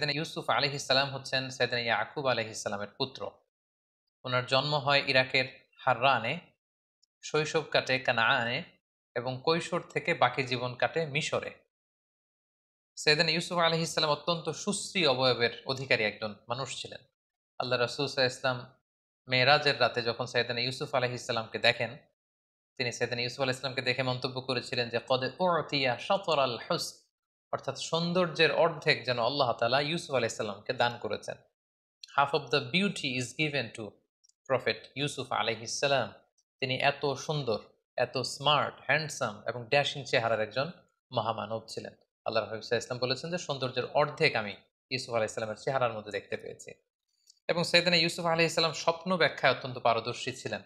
সাইয়েদনা ইউসুফ আলাইহিস সালাম হচ্ছেন সাইয়েদনা ইয়াকুব আলাইহিস সালামের পুত্র। উনার জন্ম হয় ইরাকের হাররানে, শৈশব কাটে কানাআনে এবং কৈশোর থেকে বাকি জীবন কাটে মিশরে। সাইয়েদনা ইউসুফ আলাইহিস সালাম অত্যন্ত সুশ্রী অবয়বের অধিকারী একজন মানুষ ছিলেন। আল্লাহ রাসূল সাল্লাল্লাহু আলাইহি ওয়াসাল্লাম মেরাজের রাতে যখন সাইয়েদনা ইউসুফ আলাইহিস সালামকে দেখেন, তিনি সাইয়েদনা ইউসুফ আলাইহিস সালামকে দেখে মন্তব্য করেছিলেন যে কদ উতিয়া শাতরাল হুসন, অর্থাৎ সৌন্দর্যের অর্ধেক যেন আল্লাহ তাআলা ইউসুফ আলাইহিস সালামকে দান করেছেন। Half of the beauty is given two prophet Yusuf আলাইহিস সালাম। তিনি এত সুন্দর, এত স্মার্ট, হ্যান্ডসাম এবং ড্যাশিং চেহারার একজন মহামানব ছিলেন। আল্লাহর হাবিব সাল্লাল্লাহু আলাইহি ওয়াসাল্লাম বলেছেন যে সৌন্দর্যের অর্ধেক আমি ইউসুফ আলাইহিস সালামের চেহারার মধ্যে দেখতে পেয়েছি। এবং সাইয়েদনা ইউসুফ আলাইহিস সালাম স্বপ্ন ব্যাখ্যায় অত্যন্ত পারদর্শী ছিলেন।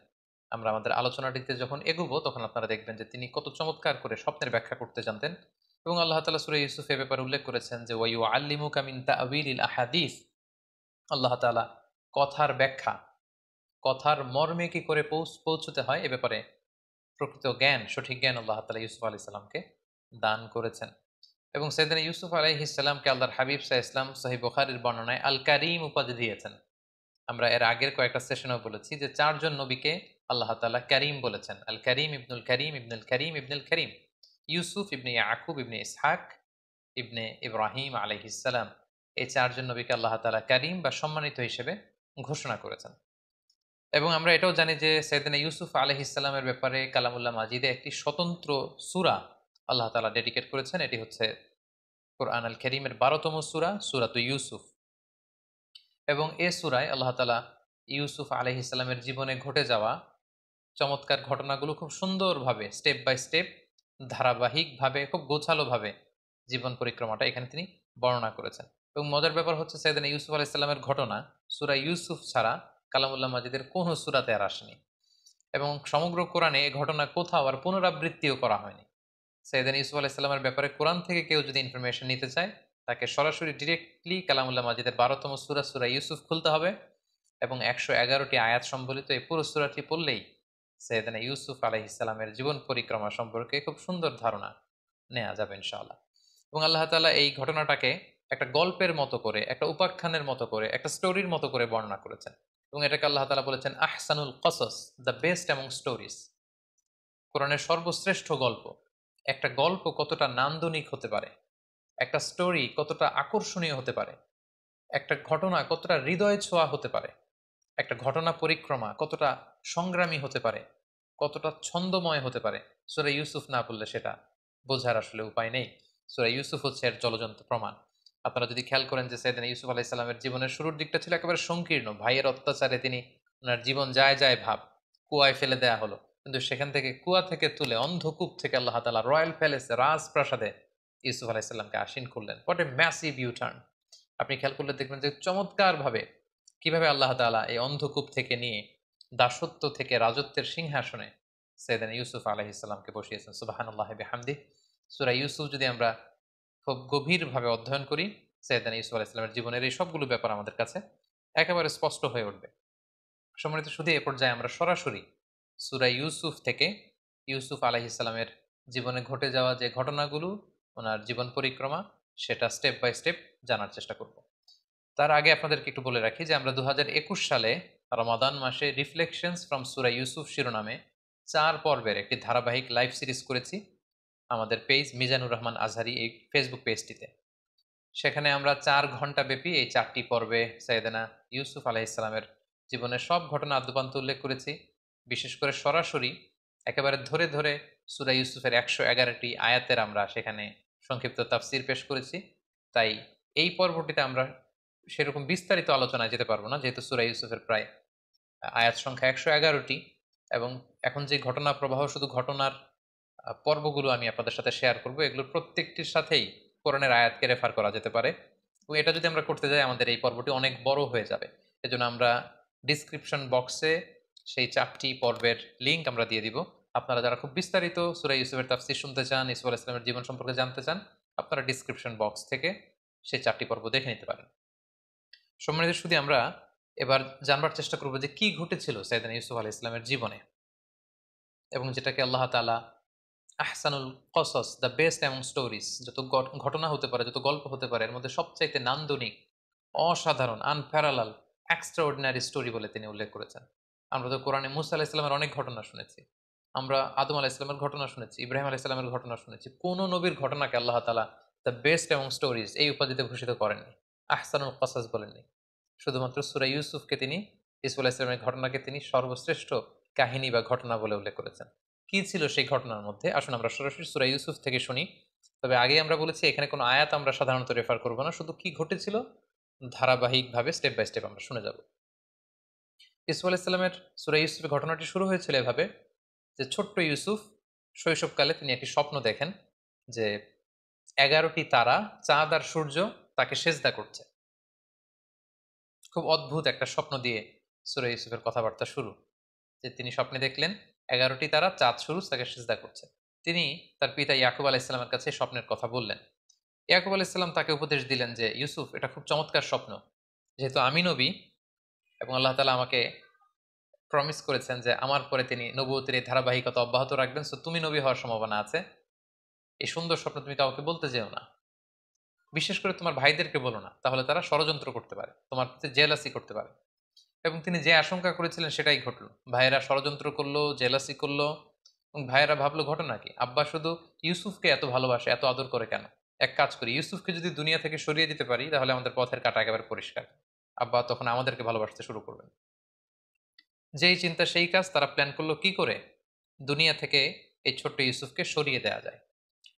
আমরা আমাদের আলোচনাটিতে যখন এগোবো তখন আপনারা দেখবেন যে তিনি কত চমৎকার করে স্বপ্নের ব্যাখ্যা করতে জানতেন। এবং আল্লাহ তাআলা সূরা ইউসুফ এ ব্যাপারে উল্লেখ করেছেন যে ওয়া ইউআল্লিমুকা মিন তা'ওয়িলিল আহাদিস। আল্লাহ তাআলা কথার ব্যাখ্যা, কথার মর্মে কি করে পৌঁছতে হয় এ ব্যাপারে প্রকৃত জ্ঞান, সঠিক জ্ঞান আল্লাহ তাআলা ইউসুফ আলাইহিস সালামকে দান করেছেন। এবং সাইয়েদনা ইউসুফ আলাইহিস সালামকে আল্লাহর হাবিব সাল্লাল্লাহু আলাইহি ওয়াসাল্লাম সহিহ বুখারীর বর্ণনায় আল কারীম উপাধি দিয়েছেন। আমরা এর আগের কয়েকটা সেশনেও বলেছি যে ৪ জন নবীকে আল্লাহ তাআলা কারীম বলেছেন। আল কারীম ইবনুল কারীম ইবনুল কারীম ইবনুল কারীম। ইউসুফ ইবনে ইয়াকুব ইবনে ইসহাক ইবনে ইব্রাহিম আলাইহিস সালাম। এই ৪ জন নবীকে আল্লাহ তাআলা কারীম বা সম্মানিত হিসেবে ঘোষণা করেছেন। এবং আমরা এটাও জানি যে সাইয়েদনা ইউসুফ আলাইহিস সালামের ব্যাপারে কালামুল্লাহ মাজিদে একটি স্বতন্ত্র সূরা আল্লাহ তাআলা ডেডিকেট করেছেন। এটি হচ্ছে কোরআন আল কারীমের ১২তম সূরা, সূরাতুল ইউসুফ। এবং এ সূরায় আল্লাহ তাআলা ইউসুফ আলাইহিস সালামের জীবনে ঘটে যাওয়া চমৎকার ঘটনাগুলো খুব সুন্দরভাবে স্টেপ বাই স্টেপ, ধারাবাহিকভাবে, খুব গোছালোভাবে জীবন পরিক্রমাটা এখানে তিনি বর্ণনা করেছেন। এবং মজার ব্যাপার হচ্ছে সাইয়েদনা ইউসুফ আলাইহিস সালামের ঘটনা সূরা ইউসুফ ছাড়া কালামুল্লাহ মাজিদের কোনো সূরাতে আর আসেনি। এবং সমগ্র কোরআনে এ ঘটনা কোথাও আর পুনরাবৃত্তিও করা হয়নি। সাইয়েদনা ইউসুফ আলাইহিস সালামের ব্যাপারে কোরআন থেকে কেউ যদি ইনফরমেশন নিতে চায়, তাকে সরাসরি ডিরেক্টলি কালামুল্লাহ মাজিদের ১২তম সূরা, সূরা ইউসুফ খুলতে হবে এবং ১১১টি আয়াত সম্বলিত এই পুরো সূরাটি পড়লেই সাইয়েদনা ইউসুফ আলাইহিস সালামের জীবন পরিক্রমা সম্পর্কে খুব সুন্দর ধারণা নেয়া যাবে ইনশাআল্লাহ। এবং আল্লাহ তাআলা এই ঘটনাটাকে একটা গল্পের মতো করে, একটা উপাখ্যানের মতো করে, একটা স্টোরির মতো করে বর্ণনা করেছেন। এবং এটাকে আল্লাহ তাআলা বলেছেন আহসানুল কসস, দ্য বেস্ট অ্যামং স্টোরিজ। কোরআনের সর্বশ্রেষ্ঠ গল্প। একটা গল্প কতটা নান্দনিক হতে পারে, একটা স্টোরি কতটা আকর্ষণীয় হতে পারে, একটা ঘটনা কতটা হৃদয় ছোঁয়া হতে পারে, একটা ঘটনা পরিক্রমা কতটা সংগ্রামী হতে পারে, কতটা ছন্দময় হতে পারে, সূরা ইউসুফ না পড়লে সেটা বোঝার আসলে উপায় নেই। সূরা ইউসুফ হচ্ছে এর জ্বলজ্বন্ত প্রমাণ। আপনারা যদি খেয়াল করেন যে সাইয়েদনা ইউসুফ আলাইহিস সালামের জীবনের শুরুর দিকটা ছিল একেবারে সংকীর্ণ। ভাইয়ের অত্যাচারে তিনি ওনার জীবন যায় যায় ভাব, কুয়ায় ফেলে দেয়া হলো। কিন্তু সেখান থেকে কুয়া থেকে তুলে অন্ধকূপ থেকে আল্লাহ তাআলা রয়্যাল প্যালেসে, রাজপ্রাসাদে ইউসুফ আলাইহিস সালামকে আসীন করলেন। What a massive U turn! আপনি খেয়াল করলে দেখবেন যে চমৎকারভাবে কিভাবে আল্লাহ তাআলা এই অন্ধকূপ থেকে নিয়ে দাসত্ব থেকে রাজত্বের সিংহাসনে সাইয়েদনা ইউসুফ আলাইহিস সালামকে বসিয়েছেন। সুবহানাল্লাহি বিহামদিহি। সূরা ইউসুফ যদি আমরা খুব গভীরভাবে অধ্যয়ন করি, সাইয়েদনা ইউসুফ আলাইহিস সালামের জীবনের এই সবগুলো ব্যাপার আমাদের কাছে একেবারে স্পষ্ট হয়ে উঠবে। সম্মানিত শুধু এ পর্যায়ে আমরা সরাসরি সূরা ইউসুফ থেকে ইউসুফ আলাইহিস সালামের জীবনে ঘটে যাওয়া যে ঘটনাগুলো, ওনার জীবন পরিক্রমা, সেটা স্টেপ বাই স্টেপ জানার চেষ্টা করব। তার আগে আপনাদেরকে একটু বলে রাখি যে আমরা ২০২১ সালে রমাদান মাসে রিফ্লেকশনস ফ্রম সূরা ইউসুফ শিরোনামে ৪ পর্বের একটি ধারাবাহিক লাইভ সিরিজ করেছি আমাদের পেজ মিজানুর রহমান আজহারি এই ফেসবুক পেজটিতে। সেখানে আমরা ৪ ঘন্টা ব্যাপী এই ৪টি পর্বে সাইয়েদনা ইউসুফ আলাইহিস সালামের জীবনের সব ঘটনা আদ্যোপান্ত উল্লেখ করেছি। বিশেষ করে সরাসরি একেবারে ধরে ধরে সূরা ইউসুফের ১১১টি আয়াতের আমরা সেখানে সংক্ষিপ্ত তাফসীর পেশ করেছি। তাই এই পর্বটিতে আমরা সেরকম বিস্তারিত আলোচনায় যেতে পারবো না, যেহেতু সূরা ইউসুফের প্রায় আয়াত সংখ্যা ১১১টি এবং এখন যে ঘটনা প্রবাহ, শুধু ঘটনার পর্বগুলো আমি আপনাদের সাথে শেয়ার করব। এগুলোর প্রত্যেকটির সাথেই কোরআনের আয়াতকে রেফার করা যেতে পারে এবং এটা যদি আমরা করতে যাই আমাদের এই পর্বটি অনেক বড় হয়ে যাবে। এজন্য আমরা ডিসক্রিপশন বক্সে সেই ৪টি পর্বের লিঙ্ক আমরা দিয়ে দিব। আপনারা যারা খুব বিস্তারিত সূরা ইউসুফের তাফসীর শুনতে চান, ইউসুফ আলাইহিস সালামের জীবন সম্পর্কে জানতে চান, আপনারা ডিসক্রিপশন বক্স থেকে সেই ৪টি পর্ব দেখে নিতে পারেন। সম্মানিত শুধু আমরা এবার জানবার চেষ্টা করব যে কি ঘটেছিল সাইয়েদনা ইউসুফ আলাইহিস সালামের জীবনে এবং যেটাকে আল্লাহ তাআলা আহসানুল কসস, দ্য বেস্ট অ্যামং স্টোরিজ, যত ঘটনা হতে পারে, যত গল্প হতে পারে, এর মধ্যে সবচাইতে নান্দনিক অসাধারণ, আনপ্যারালাল, এক্সট্রাঅর্ডিনারি স্টোরি বলে তিনি উল্লেখ করেছেন। আমরা তো কোরআনে মুসা আলাহ ইসলামের অনেক ঘটনা শুনেছি, আমরা আদম আলাহ ইসলামের ঘটনা শুনেছি, ইব্রাহিম আলাহ ইসলামের ঘটনা শুনেছি। কোন নবীর ঘটনাকে আল্লাহ তালা দ্য বেস্ট এবং স্টোরিজ এই উপাধিতে ভূষিত করেননি, আহসানুল কসাস বলেননি। শুধুমাত্র সূরা ইউসুফকে তিনি, ইসুফ আলাহ ইসলামের ঘটনাকে তিনি সর্বশ্রেষ্ঠ কাহিনী বা ঘটনা বলে উল্লেখ করেছেন। কি ছিল সেই ঘটনার মধ্যে, আসুন আমরা সরাসরি সূরা ইউসুফ থেকে শুনি। তবে আগে আমরা বলেছি এখানে কোনো আয়াত আমরা সাধারণত রেফার করবো না, শুধু কি ঘটেছিল ধারাবাহিকভাবে স্টেপ বাই স্টেপ আমরা শুনে যাব। ইউসুফ আলাইহিসসালামের সূরা ইউসুফের ঘটনাটি শুরু হয়েছিল এভাবে যে ছোট্ট ইউসুফ শৈশবকালে তিনি একটি স্বপ্ন দেখেন যে 11টি তারা, চাঁদ আর সূর্য তাকে সেজদা করছে। খুব অদ্ভুত একটা স্বপ্ন দিয়ে সূরা ইউসুফের কথাবার্তা শুরু, যে তিনি স্বপ্নে দেখলেন 11টি তারা, চাঁদ, সূরজ তাকে সেজদা করছে। তিনি তার পিতা ইয়াকুব আলাইহিসসালামের কাছে স্বপ্নের কথা বললেন। ইয়াকুব আলাইহিসসালাম তাকে উপদেশ দিলেন যে ইউসুফ, এটা খুব চমৎকার স্বপ্ন, যেহেতু আমি নবী এবং আল্লাহ তাআলা আমাকে প্রমিস করেছেন যে আমার পরে তিনি নবুয়তের এই ধারাবাহিকতা অব্যাহত রাখবেন, সো তুমি নবী হওয়ার সম্ভাবনা আছে। এই সুন্দর স্বপ্ন তুমি কাউকে বলতে যেও না, বিশেষ করে তোমার ভাইদেরকে বলো না, তাহলে তারা ষড়যন্ত্র করতে পারে, তোমার প্রতি জেলাসি করতে পারে। এবং তিনি যে আশঙ্কা করেছিলেন সেটাই ঘটলো, ভাইয়েরা ষড়যন্ত্র করলো, জেলাসি করলো। এবং ভাইয়েরা ভাবলো ঘটনা কি, আব্বা শুধু ইউসুফকে এত ভালোবাসে, এত আদর করে কেন? এক কাজ করি, ইউসুফকে যদি দুনিয়া থেকে সরিয়ে দিতে পারি তাহলে আমাদের পথের কাঁটা একেবারে পরিষ্কার। আব্বা তখন আমাদেরকে ভালোবাসতে শুরু করবেন। যেই চিন্তা সেই কাজ, তারা প্ল্যান করলো কি করে দুনিয়া থেকে এই ছোট্ট ইউসুফকে সরিয়ে দেওয়া যায়।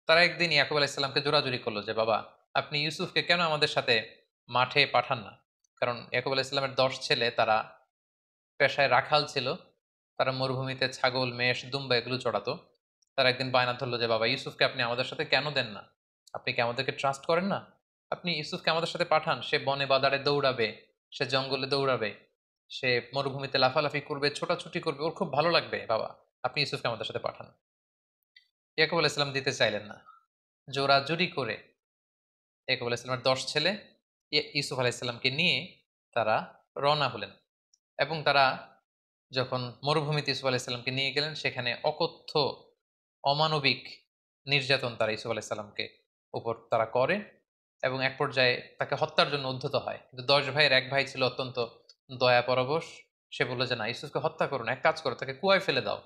তারা একদিন ইয়াকুব আলাইহিসসালামকে জোরাজুরি করলো যে বাবা, আপনি ইউসুফকে কেন আমাদের সাথে মাঠে পাঠান না? কারণ ইয়াকুব আলাইহিসসালামের 10 ছেলে, তারা পেশায় রাখাল ছিল, তারা মরুভূমিতে ছাগল, মেষ, দুম্বা এগুলো চড়াতো। তারা একদিন বায়না ধরলো যে বাবা, ইউসুফকে আপনি আমাদের সাথে কেন দেন না? আপনি কি আমাদেরকে ট্রাস্ট করেন না? আপনি ইউসুফকে আমাদের সাথে পাঠান, সে বনে বাদারে দৌড়াবে, সে জঙ্গলে দৌড়াবে, সে মরুভূমিতে লাফালাফি করবে, ছোটাছুটি করবে, ওর খুব ভালো লাগবে। বাবা, আপনি ইউসুফকে আমাদের সাথে পাঠান। ইয়াকুব আলাইহিসসালাম দিতে চাইলেন না। জোরাজুরি করে ইয়াকুব আলাইহিসসালামের 10 ছেলে ইউসুফ আলাইহিসসালামকে নিয়ে তারা রওনা হলেন। এবং তারা যখন মরুভূমিতে ইউসুফ আলাইহিসসালামকে নিয়ে গেলেন, সেখানে অকথ্য অমানবিক নির্যাতন তারা ইউসুফ আলাইহিসসালামকে উপর তারা করে এবং এক পর্যায়ে তাকে হত্যার জন্য উদ্ধত হয়। কিন্তু 10 ভাইয়ের এক ভাই ছিল অত্যন্ত দয়া পরবশ। সে বললো যে না, ইউসুফকে হত্যা করো না, এক কাজ করো, তাকে কুয়ায় ফেলে দাও।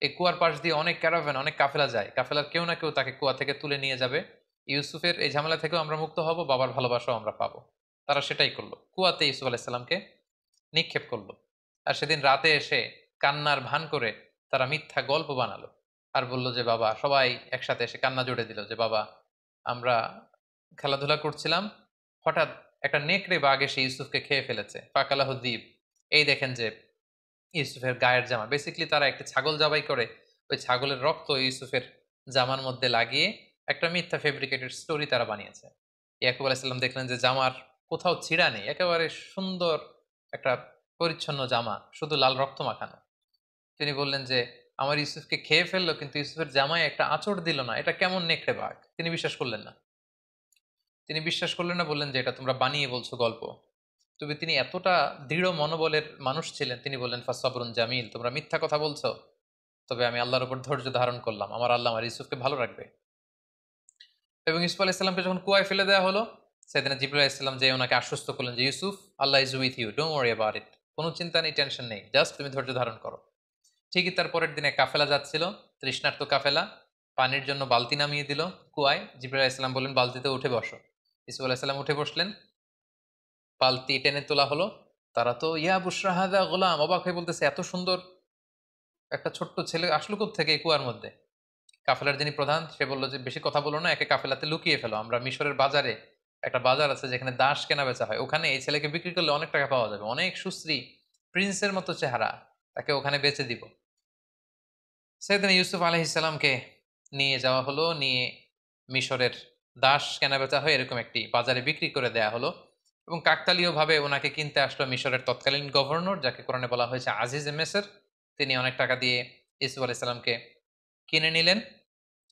এই কুয়ার পাশ দিয়ে অনেক ক্যারাভ্যান, অনেক কাফেলা যায়, কাফেলার কেউ না কেউ তাকে কুয়া থেকে তুলে নিয়ে যাবে। ইউসুফের এই ঝামেলা থেকেও আমরা মুক্ত হব, বাবার ভালোবাসাও আমরা পাবো। তারা সেটাই করলো, কুয়াতে ইউসুফ আলাইহিসসালামকে নিক্ষেপ করলো। আর সেদিন রাতে এসে কান্নার ভান করে তারা মিথ্যা গল্প বানালো আর বলল যে বাবা, সবাই একসাথে এসে কান্না জুড়ে দিল যে বাবা, আমরা খেলাধুলা করছিলাম, হঠাৎ একটা নেকড়ে বাঘ এসে ইউসুফকে খেয়ে ফেলেছে, ফাকালাহু দ্বীপ। এই দেখেন যে ইউসুফের গায়ের জামা, বেসিক্যালি তারা একটা ছাগল জবাই করে ওই ছাগলের রক্ত ইউসুফের জামার মধ্যে লাগিয়ে একটা মিথ্যা ফেব্রিকেটেড স্টোরি তারা বানিয়েছে। ইয়াকুব আলাইহিসসালাম দেখলেন যে জামার কোথাও ছিঁড়া নেই, একেবারে সুন্দর একটা পরিচ্ছন্ন জামা, শুধু লাল রক্ত মাখানো। তিনি বললেন যে আমার ইউসুফকে খেয়ে ফেললো, কিন্তু ইউসুফের জামায় একটা আঁচড় দিল না, এটা কেমন নেকড়ে বাঘ? তিনি বিশ্বাস করলেন না। বললেন যে এটা তোমরা বানিয়ে বলছো গল্প। তবে তিনি এতটা দৃঢ় মনোবলের মানুষ ছিলেন, তিনি বললেন ফাসসাবরুন জামিল, তোমরা মিথ্যা কথা বলছো, তবে আমি আল্লাহর উপর ধৈর্য ধারণ করলাম, আমার আল্লাহ আমার ইউসুফকে ভালো রাখবে। এবং ইউসুফ আলাইহিসসালামকে যখন কুয়ায় ফেলে দেওয়া হলো, সেদিন জিবরাইল আলাইহিসসালাম যে ওনাকে আশ্বস্ত করলেন যে Yusuf, Allah is with you, don't worry about it, কোনো চিন্তা নেই, টেনশন নেই, জাস্ট তুমি ধৈর্য ধারণ করো। ঠিকই তার পরের দিনে কাফেলা যাচ্ছিল, তৃষ্ণার্ত কাফেলা, পানির জন্য বালতি নামিয়ে দিল কুয়ায়। জিবরাইল আলাইহিসসালাম বললেন বালতিতে উঠে বসো। ইউসুফ আলাইহিসসালাম উঠে বসলেন, বালতি টেনে তোলা হলো। তারা তো ইয়া বুশরা হাযা গোলাম, অবাক হয়ে বলতেছে এত সুন্দর একটা ছোট্ট ছেলে আসলো কোত্থেকে এই কুয়ার মধ্যে? কাফেলার যিনি প্রধান, সে বললো যে বেশি কথা বলো না, একে কাফেলাতে লুকিয়ে ফেলো, আমরা মিশরের বাজারে, একটা বাজার আছে যেখানে দাস কেনা বেচা হয়, ওখানে এই ছেলেকে বিক্রি করলে অনেক টাকা পাওয়া যাবে, অনেক সুশ্রী, প্রিন্সের মতো চেহারা, তাকে ওখানে বেচে দিব। সেদিন ইউসুফ আলাইহিসসালামকে নিয়ে যাওয়া হলো, নিয়ে মিশরের দাস কেনাবেচা হয়ে এরকম একটি বাজারে বিক্রি করে দেয়া হলো। এবং কাকতালীয়ভাবে ওনাকে কিনতে আসলো মিশরের তৎকালীন গভর্নর, যাকে কোরআনে বলা হয়েছে আজিজ মেসর। তিনি অনেক টাকা দিয়ে ইউসুফ আলাইহিসসালামকে কিনে নিলেন,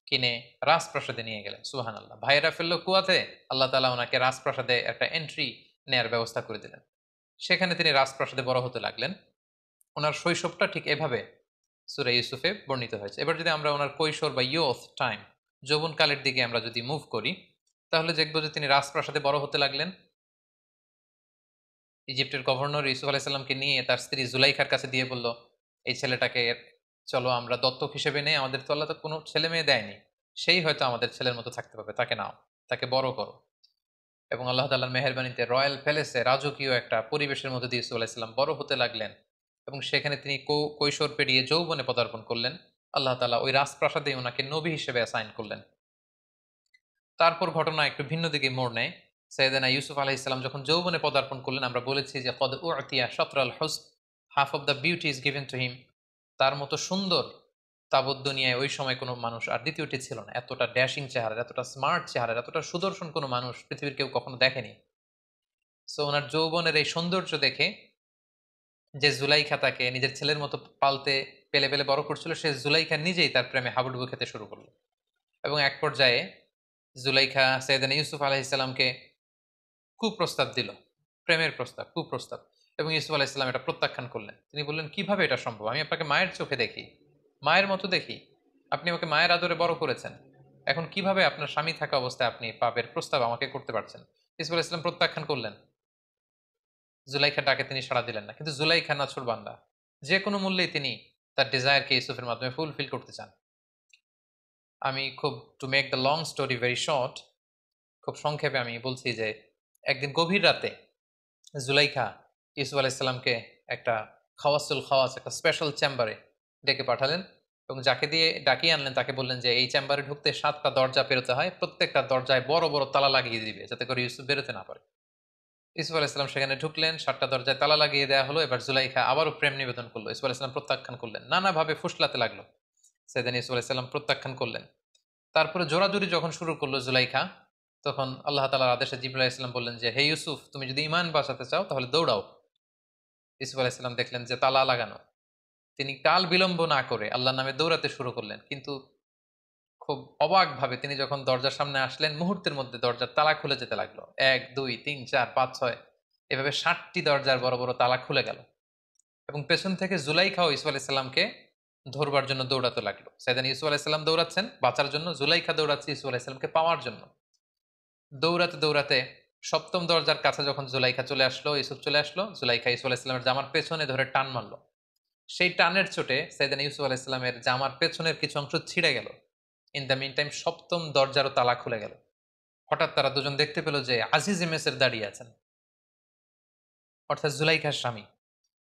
কিনে রাজপ্রাসাদে নিয়ে গেলেন। সুবহানাল্লাহ, ভাইয়েরা ফেললো কুয়াতে, আল্লাহ তাআলা ওনাকে রাজপ্রাসাদে একটা এন্ট্রি নেয়ার ব্যবস্থা করে দিলেন। সেখানে তিনি রাজপ্রাসাদে বড় হতে লাগলেন। ওনার শৈশবটা ঠিক এভাবে সূরা ইউসুফে বর্ণিত হয়েছে। এবার যদি আমরা ওনার কৈশোর বা ইয়ুথ টাইম, যৌবনকালের দিকে আমরা যদি মুভ করি, তাহলে দেখব যে তিনি রাজপ্রাসাদে বড় হতে লাগলেন। ইজিপ্টের গভর্নর ইউসুফ আলাইসাল্লামকে নিয়ে তার স্ত্রী জুলাইখার কাছে দিয়ে বলল, এই ছেলেটাকে চলো আমরা দত্তক হিসেবে নেই, আমাদের তো আল্লাহ তো কোনো ছেলে মেয়ে দেয়নি, সেই হয়তো আমাদের ছেলের মতো থাকতে পারবে, তাকে নাও, তাকে বড় করো। এবং আল্লাহ তাআলার মেহেরবানিতে রয়্যাল প্যালেসে রাজকীয় একটা পরিবেশের মধ্যে দিয়ে ইউসুফ আলাইসাল্লাম বড় হতে লাগলেন, এবং সেখানে তিনি কৈশোর পেরিয়ে যৌবনে পদার্পণ করলেন। আল্লাহ তাআলা ওই রাজপ্রাসাদে ওনাকে নবী হিসেবে অ্যাসাইন করলেন। তারপর ঘটনা একটু ভিন্ন দিকে মোড় নেয়। সৈয়দনা ইউসুফ আলাইহিস সালাম যখন যৌবনে পদার্পণ করলেন, আমরা বলেছি যে কদ উতিয়া শাতরাল হুসন, half of the beauty is given to him. তার মতো সুন্দর তাবৎ দুনিয়ায় ওই সময় কোনো মানুষ আর দ্বিতীয়টি ছিল না। এতটা ড্যাশিং চেহারা, এতটা স্মার্ট চেহারা, এতটা সুদর্শন কোনো মানুষ পৃথিবীর কেউ কখনো দেখেনি। সো ওনার যৌবনের এই সৌন্দর্য দেখে যে জুলাইখা তাকে নিজের ছেলের মতো পালতে পেলে পেলে বড় করছিল, সে জুলাইখা নিজেই তার প্রেমে হাবুডুবু খেতে শুরু করলো। এবং এক পর্যায়ে জুলাইখা সৈয়দনা ইউসুফ আলাইহিসসালামকে কুপ্রস্তাব দিল, প্রেমের প্রস্তাব, কুপ্রস্তাব। এবং ইউসুফ আলাইহিসসালাম এটা প্রত্যাখ্যান করলেন। তিনি বললেন, কিভাবে এটা সম্ভব? আমি আপনাকে মায়ের চোখে দেখি, মায়ের মতো দেখি, আপনি আমাকে মায়ের আদরে বড় করেছেন, এখন কিভাবে আপনার স্বামী থাকা অবস্থায় আপনি পাপের প্রস্তাব আমাকে করতে পারছেন? ইউসুফ আলাইহিসসালাম প্রত্যাখ্যান করলেন। জুলাইখার ডাকে তিনি সাড়া দিলেন না। কিন্তু জুলাইখা নাছোড় বান্দা, যে কোনো মূল্যেই তিনি তার ডিজায়ারকে ইউসুফের মাধ্যমে ফুলফিল করতে চান। আমি খুব, to make the long story very short, খুব সংক্ষেপে আমি বলছি যে একদিন গভীর রাতে জুলাইখা ইউসুফ আলাইসাল্লামকে একটা খাওয়াসুল খাওয়াস, একটা স্পেশাল চেম্বারে ডেকে পাঠালেন, এবং যাকে দিয়ে ডাকিয়ে আনলেন তাকে বললেন যে এই চেম্বারে ঢুকতে 7টা দরজা পেরোতে হয়, প্রত্যেকটা দরজায় বড় বড় তালা লাগিয়ে দিবে যাতে করে ইউসুফ বেরোতে না পারে। ইউসুফ আলাইসাল্লাম সেখানে ঢুকলেন, 7টা দরজায় তালা লাগিয়ে দেওয়া হলো। এবার জুলাইখা আবারও প্রেম নিবেদন করলো। ইউসুফ আলাইসাল্লাম প্রত্যাখ্যান করলেন, নানাভাবে ফুসলাতে লাগলো। সেদিন ইউসুফ আলাইসাল্লাম প্রত্যাখ্যান করলেন। তারপরে জোরাজুরি যখন শুরু করলো জুলাইখা, তখন আল্লাহ তাআলার আদেশে জিবরাইল আলাইহিস সালাম বললেন যে, হে ইউসুফ, তুমি যদি ঈমান বাঁচাতে চাও তাহলে দৌড়াও। ইউসুফ আলাইহিস সালাম দেখলেন যে তালা লাগানো। তিনি কাল বিলম্ব না করে আল্লাহর নামে দৌড়াতে শুরু করলেন। কিন্তু খুব অবাকভাবে তিনি যখন দরজার সামনে আসলেন, মুহূর্তের মধ্যে দরজার তালা খুলে যেতে লাগলো। 1 2 3 4 5 6 এভাবে 60টি দরজার বড় বড় তালা খুলে গেল। এবং পেছন থেকে জুলাইখাও ইউসুফ আলাইহিস সালামকে ধরবার জন্য দৌড়াতে লাগলো। সাইয়েদনা ইউসুফ আলাইহিস সালাম দৌড়াচ্ছেন বাঁচার জন্য, জুলাইখা দৌড়াচ্ছে ইউসুফ আলাইহিস সালামকে পাওয়ার জন্য। দৌড়াতে দৌড়াতে 7ম দরজার কাছে যখন জুলাইখা চলে আসলো, ইউসুফ চলে আসলো, জুলাইখা ইউসুফ আলাইহিসসালামের জামার পেছনে ধরে টান মারলো। সেই টানের চোটে সাইয়েদনা ইউসুফ আলাইহিসসালামের জামার পেছনের কিছু অংশ ছিঁড়ে গেল। ইন দ্য মিন টাইম 7ম দরজারও তালা খুলে গেল। হঠাৎ তারা দুজন দেখতে পেল যে আজিজ মেসের দাঁড়িয়ে আছেন, অর্থাৎ জুলাইখার স্বামী।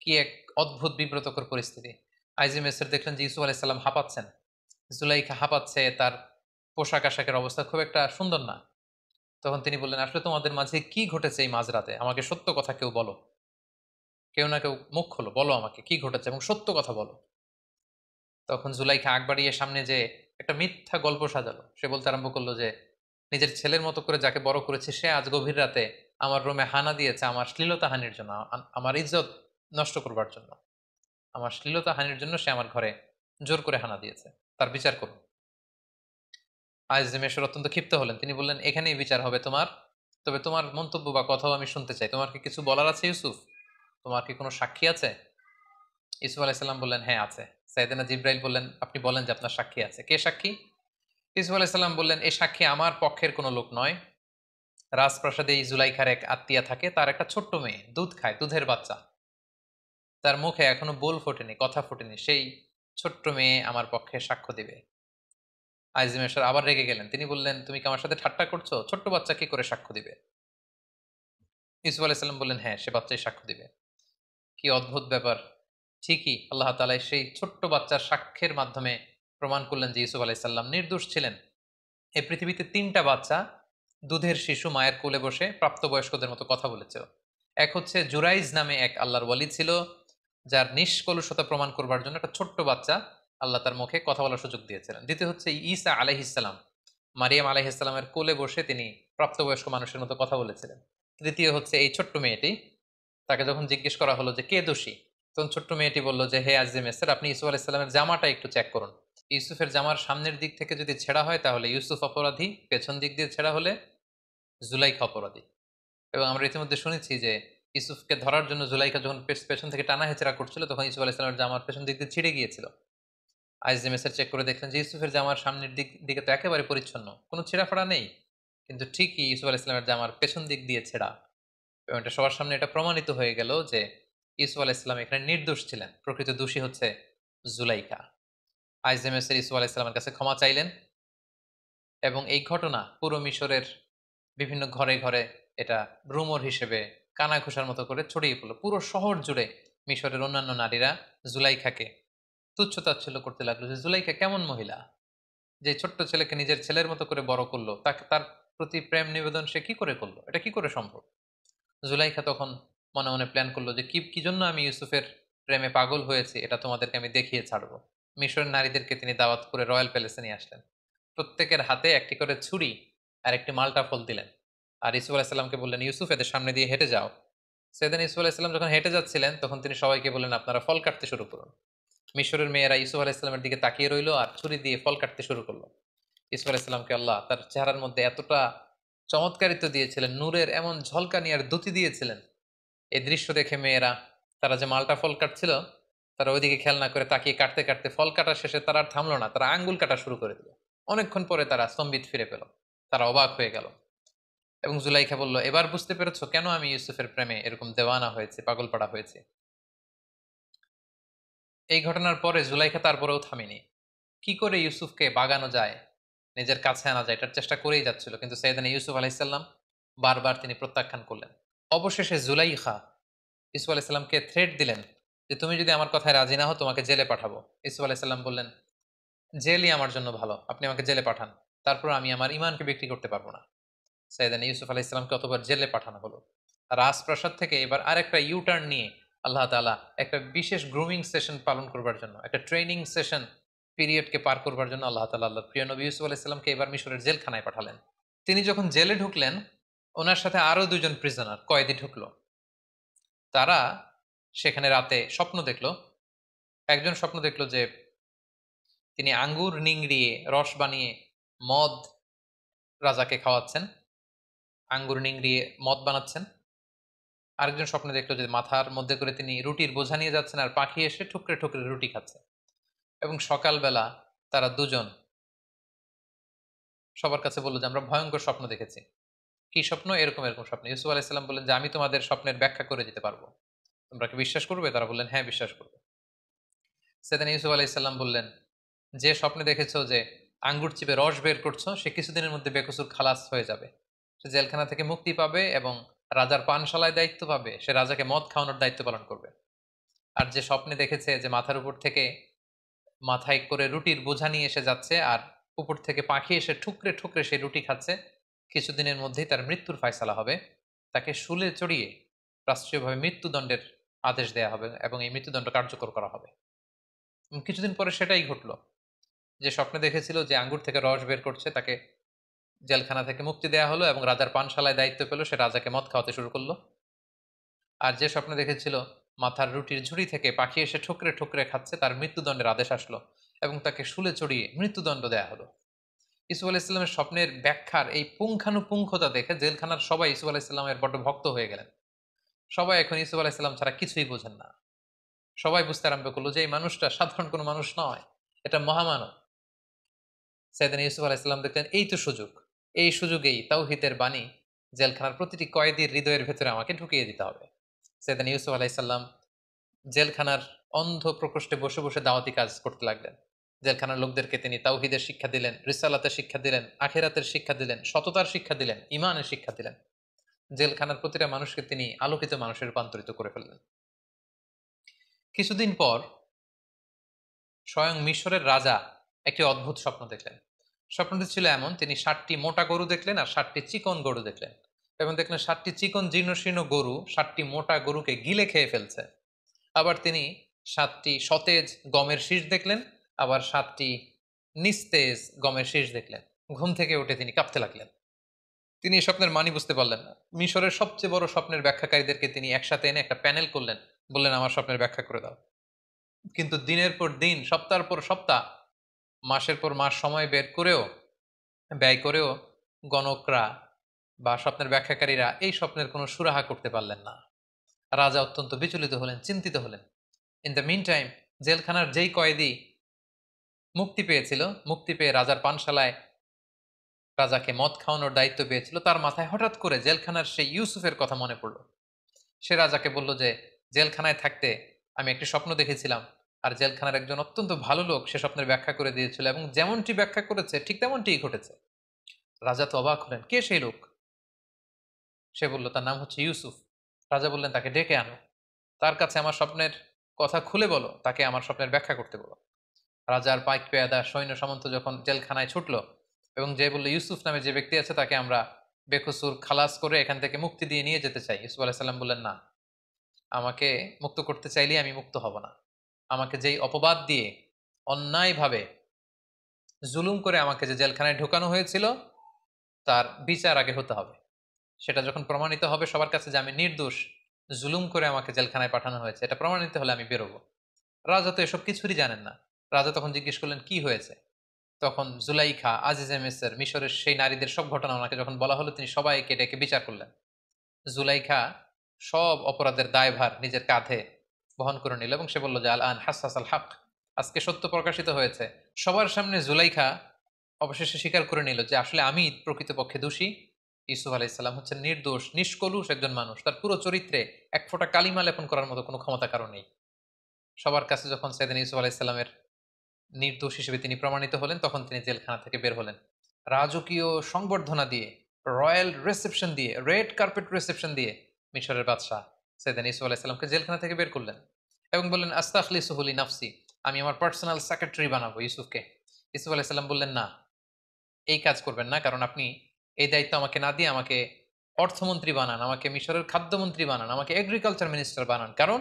কি এক অদ্ভুত বিব্রতকর পরিস্থিতি। আইজি মেসের দেখলেন যে ইউসুফ আলাইহিসসালাম হাঁপাচ্ছেন, জুলাইখা হাঁপাচ্ছে, তার পোশাক আশাকের অবস্থা খুব একটা সুন্দর না। তখন তিনি বললেন, আসলে তোমাদের মাঝে কি ঘটেছে এই মাঝরাতে? আমাকে সত্য কথা কেউ বলো, কেউ না কেউ মুখ খোলো, বলো আমাকে কি ঘটেছে এবং সত্য কথা বলো। তখন জুলাইখা আগ বাড়িয়ে সামনে যে একটা মিথ্যা গল্প সাজালো। সে বলতে আরম্ভ করলো যে নিজের ছেলের মতো করে যাকে বড় করেছে সে আজ গভীর রাতে আমার রুমে হানা দিয়েছে আমার শ্লীলতা হানির জন্য, আমার ইজ্জত নষ্ট করবার জন্য, আমার শ্লীলতা হানির জন্য সে আমার ঘরে জোর করে হানা দিয়েছে, তার বিচার করুন। মেশর অত্যন্ত ক্ষিপ্ত হলেন। তিনি বললেন, এখানেই বিচার হবে তোমার, তবে তোমার মন্তব্য বা কথাও আমি শুনতে চাই। তোমার কি কিছু বলার আছে ইউসুফ? তোমার কি কোনো সাক্ষী আছে? ইউসুফ আলাইসাল্লাম বললেন, হ্যাঁ আছে। সাইয়েদনা জিব্রাইল বললেন, আপনি বলেন যে আপনার সাক্ষী আছে। কে সাক্ষী? ইউসুফ আলাইসাল্লাম বললেন, এই সাক্ষী আমার পক্ষের কোনো লোক নয়। রাজপ্রাসাদে এই জুলাইখার এক আত্মীয়া থাকে, তার একটা ছোট্ট মেয়ে দুধ খায়, দুধের বাচ্চা, তার মুখে এখনো বোল ফোটেনি, কথা ফোটেনি, সেই ছোট্ট মেয়ে আমার পক্ষে সাক্ষ্য দিবে। মেশর আবার রেগে গেলেন। তিনি বললেন, তুমি কি আমার সাথে ঠাট্টা করছো? ছোট্ট বাচ্চা কি করে সাক্ষ্য দিবে? ইউসুফ আলাইসাল্লাম বললেন, হ্যাঁ, সে বাচ্চাই সাক্ষ্য দিবে। কি অদ্ভুত ব্যাপার! ঠিকই আল্লাহ তাআলা সেই ছোট্ট বাচ্চার সাক্ষ্যের মাধ্যমে প্রমাণ করলেন যে ইউসুফ আলাইসাল্লাম নির্দোষ ছিলেন। এই পৃথিবীতে 3টা বাচ্চা দুধের শিশু মায়ের কোলে বসে প্রাপ্তবয়স্কদের মতো কথা বলেছিল। এক হচ্ছে জুরাইজ নামে এক আল্লাহর ওয়ালি ছিল, যার নিষ্কলুষতা প্রমাণ করবার জন্য একটা ছোট্ট বাচ্চা আল্লাহ তার মুখে কথা বলার সুযোগ দিয়েছিলেন। দ্বিতীয় হচ্ছে ঈসা আলাইহিসসালাম, মারিয়াম আলাইহিসসালামের কোলে বসে তিনি প্রাপ্তবয়স্ক মানুষের মতো কথা বলেছিলেন। তৃতীয় হচ্ছে এই ছোট্ট মেয়েটি, তাকে যখন জিজ্ঞেস করা হলো যে কে দোষী, তখন ছোট্ট মেয়েটি বলল যে, হে আজিজ মেসের, আপনি ইউসুফ আলাইহিসসালামের জামাটা একটু চেক করুন। ইউসুফের জামার সামনের দিক থেকে যদি ছেঁড়া হয় তাহলে ইউসুফ অপরাধী, পেছন দিক দিয়ে ছেঁড়া হলে জুলাইখা অপরাধী। এবং আমরা ইতিমধ্যে শুনেছি যে ইউসুফকে ধরার জন্য জুলাইখা যখন পেছন থেকে টানা হেচড়া করছিল, তখন ইউসুফ আলাইহিসসালামের জামার পেছন দিক দিয়ে ছিঁড়ে গিয়েছিল। আইজিএমএসের চেক করে দেখলেন যে ইউসুফের জামার সামনের দিকে তো একেবারে পরিচ্ছন্ন, কোনো ছেঁড়া ফাড়া নেই, কিন্তু ঠিকই ইউসুফ আলাইহিসসালামের জামার পেছন দিক দিয়ে ছেঁড়া। এবং এটা সবার সামনে এটা প্রমাণিত হয়ে গেল যে ইউসুফ আলাইহিস সালাম এখানে নির্দোষ ছিলেন, প্রকৃত দোষী হচ্ছে জুলাইখা। আইজেমেসের ইউসুফ আলাইহিস সালামের কাছে ক্ষমা চাইলেন এবং এই ঘটনা পুরো মিশরের বিভিন্ন ঘরে ঘরে এটা রুমর হিসেবে কানাঘুষার মতো করে ছড়িয়ে পড়লো। পুরো শহর জুড়ে মিশরের অন্যান্য নারীরা জুলাইখাকে তুচ্ছ-তাচ্ছিল্য করতে লাগলো যে জুলাইখা কেমন মহিলা, যে ছোট্ট ছেলেকে নিজের ছেলের মতো করে বড় করলো, তাকে তার প্রতি প্রেম নিবেদন সে কি করে করলো, এটা কি করে সম্ভব। জুলাইখা তখন মনে মনে প্ল্যান করলো যে কি জন্য আমি ইউসুফের প্রেমে পাগল হয়েছি এটা তোমাদেরকে আমি দেখিয়ে ছাড়বো। মিশরের নারীদেরকে তিনি দাওয়াত করে রয়্যাল প্যালেসে নিয়ে আসলেন। প্রত্যেকের হাতে একটি করে ছুরি আর একটি মালটা ফল দিলেন। আর ইউসুফ আলাহিসাল্লামকে বললেন, ইউসুফ এদের সামনে দিয়ে হেঁটে যাও। সেদিন ইউসুফ আলাহিসাল্লাম যখন হেঁটে যাচ্ছিলেন তখন তিনি সবাইকে বললেন, আপনারা ফল কাটতে শুরু করুন। মিশরের মেয়েরা ইউসুফ আলাহিসাল্লামের দিকে তাকিয়ে রইল আর ছুরি দিয়ে ফল কাটতে শুরু করলো। ইউসুফ আলাহিসাল্লামকে আল্লাহ তার চেহারার মধ্যে এতটা চমৎকারিত্ব দিয়েছিলেন, নূরের এমন ঝলকানি আর দ্যুতি দিয়েছিলেন, এই দৃশ্য দেখে মেয়েরা, তারা যে মালটা ফল কাটছিল, তারা ওইদিকে খেয়াল না করে তাকিয়ে কাটতে কাটতে ফল কাটা শেষে তারা আর থামলো না, তারা আঙ্গুল কাটা শুরু করে দিল। অনেকক্ষণ পরে তারা স্তম্ভিত ফিরে পেল, তারা অবাক হয়ে গেল এবং জুলাইখা বলল, এবার বুঝতে পেরেছো কেন আমি ইউসুফের প্রেমে এরকম দেওয়ানা হয়েছে, পাগল পাড়া হয়েছে। এই ঘটনার পরে জুলাইখা তারপরেও থামেনি। কি করে ইউসুফকে বাগানো যায়, নিজের কাছে আনা যায়, এটার চেষ্টা করেই যাচ্ছিল, কিন্তু সৈয়দনা ইউসুফ আলাইসাল্লাম বারবার তিনি প্রত্যাখ্যান করলেন। অবশেষে জুলাইখা ইউসুফ আলাইসাল্লামকে থ্রেট দিলেন যে তুমি যদি আমার কথায় রাজি না হও তোমাকে জেলে পাঠাবো। ইউসুফ আলাইসাল্লাম বললেন, জেলই আমার জন্য ভালো, আপনি আমাকে জেলে পাঠান, তারপর আমি আমার ইমানকে বিক্রি করতে পারবো না। সৈয়দনা ইউসুফ আলাইসাল্লামকে অতবার জেলে পাঠানো হলো। রাজপ্রাসাদ থেকে এবার আরেকটা ইউটার্ন নিয়ে আল্লাহ তাআলা একটা বিশেষ গ্রুমিং সেশন পালন করবার জন্য, একটা ট্রেনিং সেশন পিরিয়ডকে পার করবার জন্য আল্লাহ তাআলা আল্লাহর প্রিয় নবী ইউসুফ আলাইসাল্লামকে এবার মিশরের জেলখানায় পাঠালেন। তিনি যখন জেলে ঢুকলেন, ওনার সাথে আরো দুজন প্রিজনার কয়েদি ঢুকলো। তারা সেখানে রাতে স্বপ্ন দেখলো। একজন স্বপ্ন দেখলো যে তিনি আঙ্গুর নিংড়িয়ে রস বানিয়ে মদ রাজাকে খাওয়াচ্ছেন, আঙ্গুর নিংড়িয়ে মদ বানাচ্ছেন। আরেকজন স্বপ্নে দেখলো যে মাথার মধ্যে করে তিনি রুটির বোঝা নিয়ে যাচ্ছেন আর পাখি এসে ঠুকরে ঠুকরে রুটি খাচ্ছে। এবং সকালবেলা তারা দুজন সবার কাছে বললো যে আমরা ভয়ঙ্কর স্বপ্ন দেখেছি। কি স্বপ্ন? এরকম এরকম স্বপ্ন। ইউসুফ আলাইসাল্লাম বললেন যে আমি তোমাদের স্বপ্নের ব্যাখ্যা করে দিতে পারবো, তোমরা কি বিশ্বাস করবে? তারা বললেন হ্যাঁ, বিশ্বাস করবে। সেদিন ইউসুফ আলাইসাল্লাম বললেন, যে স্বপ্নে দেখেছো যে আঙ্গুর চিপে রস বের করছো, সে কিছুদিনের মধ্যে বেকসুর খালাস হয়ে যাবে, সে জেলখানা থেকে মুক্তি পাবে এবং রাজার পানশালায় দায়িত্ব পাবে, সে রাজাকে মদ খাওয়ানোর দায়িত্ব পালন করবে। আর যে স্বপ্নে দেখেছে যে মাথার উপর থেকে মাথায় করে রুটির বোঝা নিয়ে এসে যাচ্ছে আর উপর থেকে পাখি এসে ঠুকরে ঠুকরে সেই রুটি খাচ্ছে, কিছুদিনের মধ্যেই তার মৃত্যুর ফায়সালা হবে, তাকে শুলে চড়িয়ে রাষ্ট্রীয়ভাবে মৃত্যুদণ্ডের আদেশ দেয়া হবে এবং এই মৃত্যুদণ্ড কার্যকর করা হবে। কিছুদিন পরে সেটাই ঘটলো। যে স্বপ্নে দেখেছিল যে আঙ্গুর থেকে রস বের করছে, তাকে জেলখানা থেকে মুক্তি দেয়া হলো এবং রাজার পানশালায় দায়িত্ব পেল, সে রাজাকে মদ খাওয়াতে শুরু করলো। আর যে স্বপ্নে দেখেছিল মাথার রুটির ঝুড়ি থেকে পাখি এসে ঠুকরে ঠুকরে খাচ্ছে, তার মৃত্যুদণ্ডের আদেশ আসলো এবং তাকে শুলে চড়িয়ে মৃত্যুদণ্ড দেয়া হলো। ইসুফ আলাইসাল্লামের স্বপ্নের ব্যাখ্যার এই পুঙ্খানুপুঙ্খতা দেখে জেলখানার সবাই ইসুফ আলাইসাল্লামের বড্ড ভক্ত হয়ে গেলেন। সবাই এখন ইসুফ আলাইসাল্লাম ছাড়া কিছুই বোঝেন না। সবাই বুঝতে আরম্ভ করলো যে এই মানুষটা সাধারণ কোনো মানুষ নয়, এটা মহামানব। সাইয়েদনা ইউসুফ আলাইসাল্লাম দেখলেন এই তো সুযোগ, এই সুযোগেই তাওহীদের বাণী জেলখানার প্রতিটি কয়েদির হৃদয়ের ভেতরে আমাকে ঢুকিয়ে দিতে হবে। সাইয়েদনা ইউসুফ আলাইসাল্লাম জেলখানার অন্ধ প্রকোষ্ঠে বসে বসে দাওয়াতি কাজ করতে লাগলেন। জেলখানার লোকদেরকে তিনি তাওহীদের শিক্ষা দিলেন, রিসালাতের শিক্ষা দিলেন, আখিরাতের শিক্ষা দিলেন, সততার শিক্ষা দিলেন, ইমানের শিক্ষা দিলেন। জেলখানার প্রতিটা মানুষকে তিনি আলোকিত মানুষে রূপান্তরিত করে ফেললেন। কিছুদিন পর স্বয়ং মিশরের রাজা একটি অদ্ভুত স্বপ্ন দেখলেন। স্বপ্নটি ছিল এমন, তিনি 7টি মোটা গরু দেখলেন আর 7টি চিকন গরু দেখলেন এবং দেখলেন 7টি চিকন জীর্ণশীর্ণ গরু 7টি মোটা গরুকে গিলে খেয়ে ফেলছে। আবার তিনি 7টি সতেজ গমের শীষ দেখলেন, আবার 7টি নিস্তেজ গমের শীষ দেখলেন। ঘুম থেকে উঠে তিনি কাঁপতে লাগলেন। তিনি এই স্বপ্নের মানি বুঝতে পারলেন না। মিশরের সবচেয়ে বড় স্বপ্নের ব্যাখ্যাকারীদেরকে তিনি একসাথে এনে একটা প্যানেল করলেন, বললেন আমার স্বপ্নের ব্যাখ্যা করে দাও। কিন্তু দিনের পর দিন, সপ্তাহের পর সপ্তাহ, মাসের পর মাস সময় বের করেও ব্যয় করেও গণকরা বা স্বপ্নের ব্যাখ্যাকারীরা এই স্বপ্নের কোনো সুরাহা করতে পারলেন না। রাজা অত্যন্ত বিচলিত হলেন, চিন্তিত হলেন। ইন দ্য মিন টাইম জেলখানার যেই কয়েদি মুক্তি পেয়েছিল, মুক্তি পেয়ে রাজার পানশালায় রাজাকে মদ খাওয়ানোর দায়িত্ব পেয়েছিল, তার মাথায় হঠাৎ করে জেলখানার সেই ইউসুফের কথা মনে পড়ল। সে রাজাকে বলল যে জেলখানায় থাকতে আমি একটি স্বপ্ন দেখেছিলাম, আর জেলখানার একজন অত্যন্ত ভালো লোক সে স্বপ্নের ব্যাখ্যা করে দিয়েছিল এবং যেমনটি ব্যাখ্যা করেছে ঠিক তেমনটিই ঘটেছে। রাজা তো অবাক হলেন, কে সেই লোক? সে বলল তার নাম হচ্ছে ইউসুফ। রাজা বললেন তাকে ডেকে আনো, তার কাছে আমার স্বপ্নের কথা খুলে বলো, তাকে আমার স্বপ্নের ব্যাখ্যা করতে বলো। রাজার পাইক পেয়াদা সৈন্য সামন্ত যখন জেলখানায় ছুটলো এবং যে বললো ইউসুফ নামে যে ব্যক্তি আছে তাকে আমরা বেকসুর খালাস করে এখান থেকে মুক্তি দিয়ে নিয়ে যেতে চাই, ইউসুফ আলাইসাল্লাম বললেন না, আমাকে মুক্ত করতে চাইলেই আমি মুক্ত হব না। আমাকে যেই অপবাদ দিয়ে অন্যায়ভাবে জুলুম করে আমাকে যে জেলখানায় ঢোকানো হয়েছিল তার বিচার আগে হতে হবে। সেটা যখন প্রমাণিত হবে সবার কাছে যে আমি নির্দোষ, জুলুম করে আমাকে জেলখানায় পাঠানো হয়েছে, এটা প্রমাণিত হলে আমি বেরোবো। রাজা তো এসব কিছুরই জানেন না। রাজা তখন জিজ্ঞেস করলেন কি হয়েছে। তখন জুলাইখা, আজিজে মিসর, মিশরের সেই নারীদের সব ঘটনা ওনাকে যখন বলা হলো তিনি সবাইকে ডেকে বিচার করলেন। জুলাইখা সব অপরাধের দায়ভার নিজের কাঁধে বহন করে নিল এবং সে বলল যে আল আন হাসাস আল হক, আজকে সত্য প্রকাশিত হয়েছে। সবার সামনে জুলাইখা অবশেষে স্বীকার করে নিল যে আসলে আমি প্রকৃতপক্ষে দোষী। ইউসুফ আলাইসাল্লাম হচ্ছেন নির্দোষ, নিষ্কলুষ একজন মানুষ, তার পুরো চরিত্রে এক ফোঁটা কালিমা লেপন করার মতো কোনো ক্ষমতা কারণ নেই। সবার কাছে যখন সেদিন ইউসুফ আলাইসাল্লামের নির্দোষ হিসেবে তিনি প্রমাণিত হলেন তখন তিনি জেলখানা থেকে বের হলেন রাজকীয় সংবর্ধনা দিয়ে, রয়্যাল রিসেপশন দিয়ে, রেড কার্পেট রিসেপশন দিয়ে মিশরের বাদশাহ সেদিন ইউসুফ আলাইসাল্লামকে জেলখানা থেকে বের করলেন এবং বললেন আস্তাখলিসুহুলি নাফসি, আমি আমার পার্সোনাল সেক্রেটারি বানাবো ইউসুফকে। ইউসুফ আলাইসাল্লাম বললেন না, এই কাজ করবেন না, কারণ আপনি এই দায়িত্ব আমাকে না দিয়ে আমাকে অর্থমন্ত্রী বানান, আমাকে মিশরের খাদ্যমন্ত্রী বানান, আমাকে এগ্রিকালচার মিনিস্টার বানান, কারণ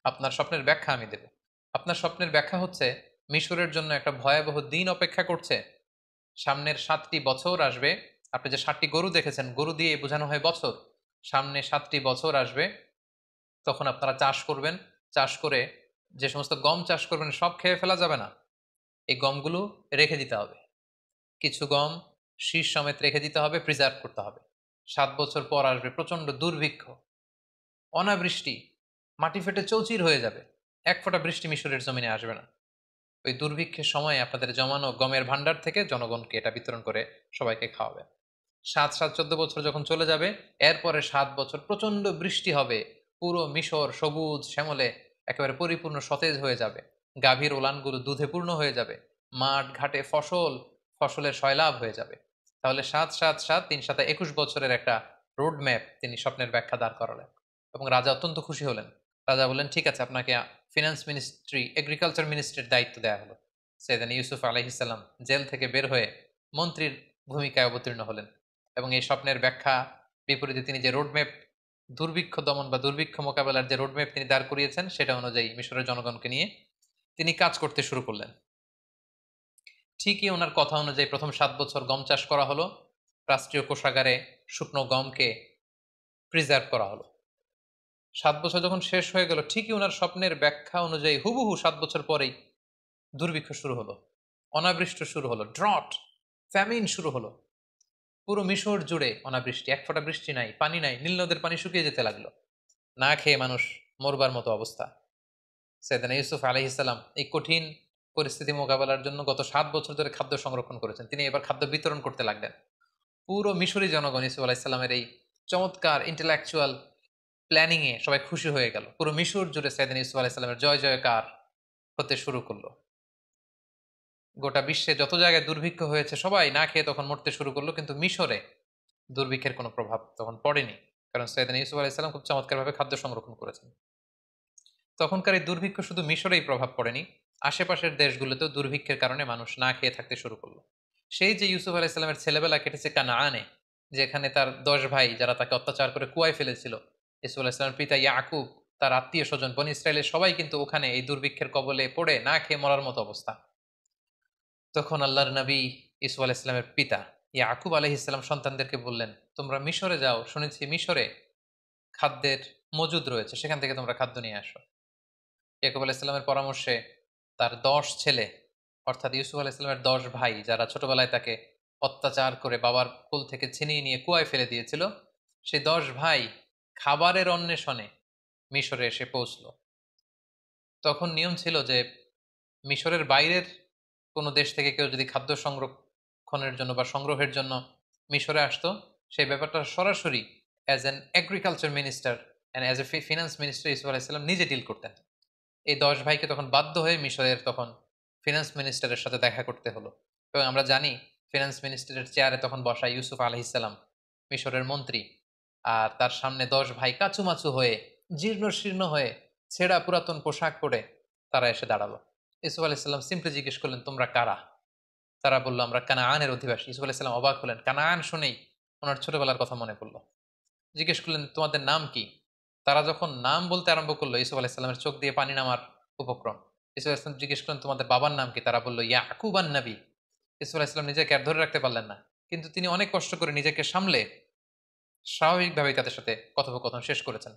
আপনার স্বপ্নের ব্যাখ্যা আমি দেব। আপনার স্বপ্নের ব্যাখ্যা হচ্ছে মিশরের জন্য একটা ভয়াবহ দিন অপেক্ষা করছে। সামনের 7টি বছর আসবে। আপনি যে 7টি গরু দেখেছেন, গরু দিয়ে বোঝানো হয় বছর। সামনে 7টি বছর আসবে, তখন আপনারা চাষ করবেন। চাষ করে যে সমস্ত গম চাষ করবেন সব খেয়ে ফেলা যাবে না, এই গমগুলো রেখে দিতে হবে। কিছু গম শীষ সমেত রেখে দিতে হবে, প্রিজার্ভ করতে হবে। 7 বছর পর আসবে প্রচন্ড দুর্ভিক্ষ, অনাবৃষ্টি, মাটি ফেটে চৌচির হয়ে যাবে, এক ফোঁটা বৃষ্টি মিশরের জমিনে আসবে না। ওই দুর্ভিক্ষের সময় আপনাদের জমানো গমের ভান্ডার থেকে জনগণকে এটা বিতরণ করে সবাইকে খাওয়াবে। 7 7 14 বছর যখন চলে যাবে, এরপরে 7 বছর প্রচন্ড বৃষ্টি হবে, পুরো মিশর সবুজ শ্যামলে একেবারে পরিপূর্ণ সতেজ হয়ে যাবে, গাভীর ওলানগুলো দুধে পূর্ণ হয়ে যাবে, মাঠ ঘাটে ফসলের সয়লাভ হয়ে যাবে। তাহলে 7 7 7 3 7 21 বছরের একটা রোড ম্যাপ তিনি স্বপ্নের ব্যাখ্যা দাঁড় করালেন এবং রাজা অত্যন্ত খুশি হলেন। রাজা বললেন ঠিক আছে, আপনাকে ফিনান্স মিনিস্ট্রি, এগ্রিকালচার মিনিস্ট্রির দায়িত্ব দেওয়া হলো। সেদিন ইউসুফ আলাইহিসাল্লাম জেল থেকে বের হয়ে মন্ত্রীর ভূমিকায় অবতীর্ণ হলেন এবং এই স্বপ্নের ব্যাখ্যা বিপরীতে তিনি যে রোডম্যাপ, দুর্ভিক্ষ দমন বা দুর্ভিক্ষ মোকাবেলার যে রোডম্যাপ তিনি দাঁড় করিয়েছেন সেটা অনুযায়ী মিশরের জনগণকে নিয়ে তিনি কাজ করতে শুরু করলেন। ঠিকই ওনার কথা অনুযায়ী প্রথম 7 বছর গম চাষ করা হলো, রাষ্ট্রীয় কোষাগারে শুকনো গমকে প্রিজার্ভ করা হলো। 7 বছর যখন শেষ হয়ে গেল, ঠিকই ওনার স্বপ্নের ব্যাখ্যা অনুযায়ী হুবহু 7 বছর পরেই দুর্ভিক্ষ শুরু হলো, অনাবৃষ্টি শুরু হলো, ড্রট, ফ্যামিন শুরু হলো। পুরো মিশর জুড়ে অনাবৃষ্টি, এক ফোঁটা বৃষ্টি নাই, পানি নাই, নীল নদের পানি শুকিয়ে যেতে লাগলো, না খেয়ে মানুষ মরবার মতো অবস্থা। সেদিন ইউসুফ আলাইহিসসালাম এই কঠিন পরিস্থিতি মোকাবেলার জন্য গত 7 বছর ধরে খাদ্য সংরক্ষণ করেছেন। তিনি এবার খাদ্য বিতরণ করতে লাগলেন। পুরো মিশরি জনগণ ইউসুফ আলাইহিসসালামের এই চমৎকার ইন্টেলেকচুয়াল প্ল্যানিং এ সবাই খুশি হয়ে গেল। পুরো মিশর জুড়ে সেদিন ইউসুফ আলাইহিসসালামের জয় জয়কার হতে শুরু করলো। গোটা বিশ্বে যত জায়গায় দুর্ভিক্ষ হয়েছে সবাই না খেয়ে তখন মরতে শুরু করলো, কিন্তু মিশরে দুর্ভিক্ষের কোনো প্রভাব তখন পড়েনি, কারণ সৈয়দনা ইউসুফ আলাইহিসসালাম খুব চমৎকারভাবে খাদ্য সংরক্ষণ করেছেন। তখনকার এই দুর্ভিক্ষ শুধু মিশরেই প্রভাব পড়েনি, আশেপাশের দেশগুলোতেও দুর্ভিক্ষের কারণে মানুষ না খেয়ে থাকতে শুরু করলো। সেই যে ইউসুফ আলাইহিসসালামের ছেলেবেলা কেটেছে কানাআনে, যেখানে তার 10 ভাই যারা তাকে অত্যাচার করে কুয়ায় ফেলেছিল, ইউসুফ আলাইহিসসালামের পিতা ইয়াকুব, তার আত্মীয় স্বজন বনী ইসরায়েলের সবাই কিন্তু ওখানে এই দুর্ভিক্ষের কবলে পড়ে না খেয়ে মরার মতো অবস্থা। তখন আল্লাহর নবী ইসুফ আলাইহিসসালামের পিতা ইয়াকুব আলাইহিসসালাম সন্তানদেরকে বললেন, তোমরা মিশরে যাও, শুনেছি মিশরে খাদ্যের মজুদ রয়েছে, সেখান থেকে তোমরা খাদ্য নিয়ে আসো। ইয়াকুব আলাইহিসসালামের পরামর্শে তার 10 ছেলে, অর্থাৎ ইউসুফ আলাইহিসসালামের 10 ভাই, যারা ছোটবেলায় তাকে অত্যাচার করে বাবার কোল থেকে ছিনিয়ে নিয়ে কুয়ায় ফেলে দিয়েছিল, সেই 10 ভাই খাবারের অন্বেষণে মিশরে এসে পৌঁছল। তখন নিয়ম ছিল যে মিশরের বাইরের কোনো দেশ থেকে কেউ যদি খাদ্য সংরক্ষণের জন্য বা সংগ্রহের জন্য মিশরে আসতো, সেই ব্যাপারটা সরাসরি as an agriculture minister and as a finance minister Yusuf আলাইসাল্লাম নিজে ডিল করতেন। এই 10 ভাইকে তখন বাধ্য হয়ে মিশরের তখন ফিনান্স মিনিস্টারের সাথে দেখা করতে হলো। এবং আমরা জানি ফিনান্স মিনিস্টারের চেয়ারে তখন বসা ইউসুফ আলাইহিসসালাম, মিশরের মন্ত্রী, আর তার সামনে 10 ভাই কাচুমাচু হয়ে, জীর্ণ শীর্ণ হয়ে, ছেঁড়া পুরাতন পোশাক পরে তারা এসে দাঁড়ালো। ইউসুফ আলাইহিসসালাম সিম্পলি জিজ্ঞেস করলেন, তোমরা কারা? তারা বলল, আমরা কানাআনের অধিবাসী। ইউসুফ আলাইহিসসালাম অবাক হলেন। কানাআন শুনেই ওনার ছোটবেলার কথা মনে পড়লো। জিজ্ঞেস করলেন, তোমাদের নাম কি? তারা যখন নাম বলতে আরম্ভ করলো, ইউসুফ আলাইহিসসালামের চোখ দিয়ে পানি নামার উপক্রম। ইউসুফ আলাইহিসসালাম জিজ্ঞেস করলেন, তোমাদের বাবার নাম কি? তারা বলল, ইয়াকুব আন নবী। ইউসুফ আলাইহিসসালাম নিজেকে আর ধরে রাখতে পারলেন না, কিন্তু তিনি অনেক কষ্ট করে নিজেকে সামলে স্বাভাবিকভাবেই তাদের সাথে কথোপকথন শেষ করেছেন।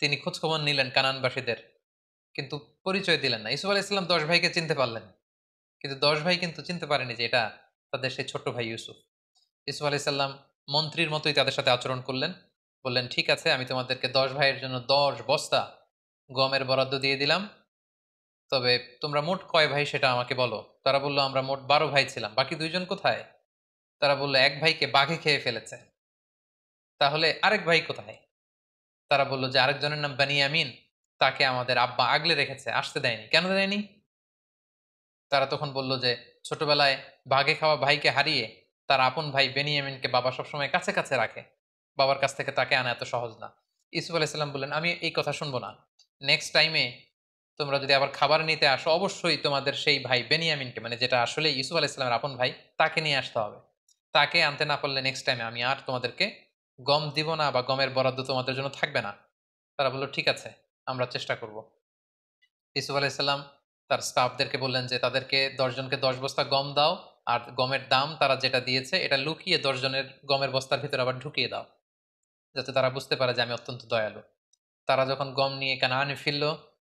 তিনি খোঁজখবর নিলেন কানানবাসীদের, কিন্তু পরিচয় দিলেন না। ইউসুফ আলাইহিসসালাম 10 ভাইকে চিনতে পারলেন, কিন্তু 10 ভাই কিন্তু চিনতে পারেনি যে এটা তাদের সেই ছোট্ট ভাই ইউসুফ। ইউসুফ আলাইহিসসালাম মন্ত্রীর মতোই তাদের সাথে আচরণ করলেন। বললেন, ঠিক আছে, আমি তোমাদেরকে 10 ভাইয়ের জন্য 10 বস্তা গমের বরাদ্দ দিয়ে দিলাম, তবে তোমরা মোট কয় ভাই সেটা আমাকে বলো। তারা বলল, আমরা মোট 12 ভাই ছিলাম, বাকি 2 জন কোথায়? তারা বলল, এক ভাইকে বাঘে খেয়ে ফেলেছে। তাহলে আরেক ভাই কোথায়? তারা বলল যে আরেকজনের নাম বানিয়ামিন, তাকে আমাদের আব্বা আগলে রেখেছে, আসতে দেয়নি। কেন দেয়নি? তারা তখন বলল যে ছোটবেলায় বাঘে খাওয়া ভাইকে হারিয়ে তার আপন ভাই বেনিয়ামিনকে বাবা সবসময় কাছে কাছে রাখে, বাবার কাছ থেকে তাকে আনা এত সহজ না। ইউসুফ আলাইসাল্লাম বললেন, আমি এই কথা শুনবো না। নেক্সট টাইমে তোমরা যদি আবার খাবার নিতে আসো, অবশ্যই তোমাদের সেই ভাই বেনিয়ামিনকে, মানে যেটা আসলে ইউসুফ আলাইসাল্লামের আপন ভাই, তাকে নিয়ে আসতে হবে। তাকে আনতে না পারলে নেক্সট টাইমে আমি আর তোমাদেরকে গম দিব না, বা গমের বরাদ্দ তোমাদের জন্য থাকবে না। তারা বলল, ঠিক আছে, আমরা চেষ্টা করব। ইউসুফ আলাইসাল্লাম তার স্টাফদেরকে বললেন যে তাদেরকে 10 জনকে 10 বস্তা গম দাও, আর গমের দাম তারা যেটা দিয়েছে এটা লুকিয়ে 10 জনের গমের বস্তার ভিতরে আবার ঢুকিয়ে দাও, যাতে তারা বুঝতে পারে যে আমি অত্যন্ত দয়ালু। তারা যখন গম নিয়ে কানানে ফিরল,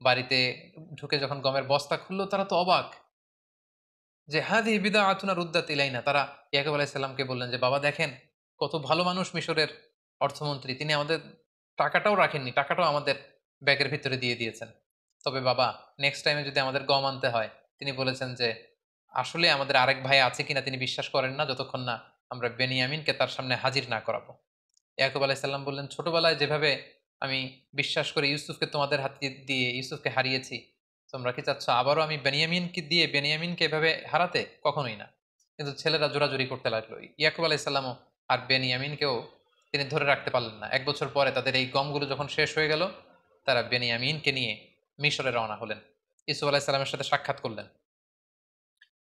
বাড়িতে ঢুকে যখন গমের বস্তা খুললো, তারা তো অবাক যে হাদি বিদা আতুনা রুদ্দাত ইলাইনা। তারা ইয়াকুব আলাইসাল্লামকে বললেন যে, বাবা দেখেন, কত ভালো মানুষ মিশরের অর্থমন্ত্রী, তিনি আমাদের টাকাটাও রাখেননি, টাকাটাও আমাদের ব্যাগের ভিতরে দিয়ে দিয়েছেন। তবে বাবা, নেক্সট টাইমে যদি আমাদের গম আনতে হয়, তিনি বলেছেন যে আসলে আমাদের আরেক ভাই আছে কিনা তিনি বিশ্বাস করেন না, যতক্ষণ না আমরা বেনিয়ামিনকে তার সামনে হাজির না করাবো। ইয়াকুব আলাইসাল্লাম বললেন, ছোটবেলায় যেভাবে আমি বিশ্বাস করে ইউসুফকে তোমাদের হাতে দিয়ে ইউসুফকে হারিয়েছি, তোমরা কি চাচ্ছ আবারও আমি বেনিয়ামিনকে দিয়ে বেনিয়ামিনকে এভাবে হারাতে? কখনোই না। কিন্তু ছেলেরা জোরাজুরি করতে লাগলো। ইয়াকুব আলাইসাল্লামও আর বেনিয়ামিনকেও তিনি ধরে রাখতে পারলেন না। 1 বছর পরে তাদের এই গমগুলো যখন শেষ হয়ে গেল, তারা বেনিয়ামিনকে নিয়ে মিশরে রওনা হলেন। ইউসুফ আলাইসাল্লামের সাথে সাক্ষাৎ করলেন।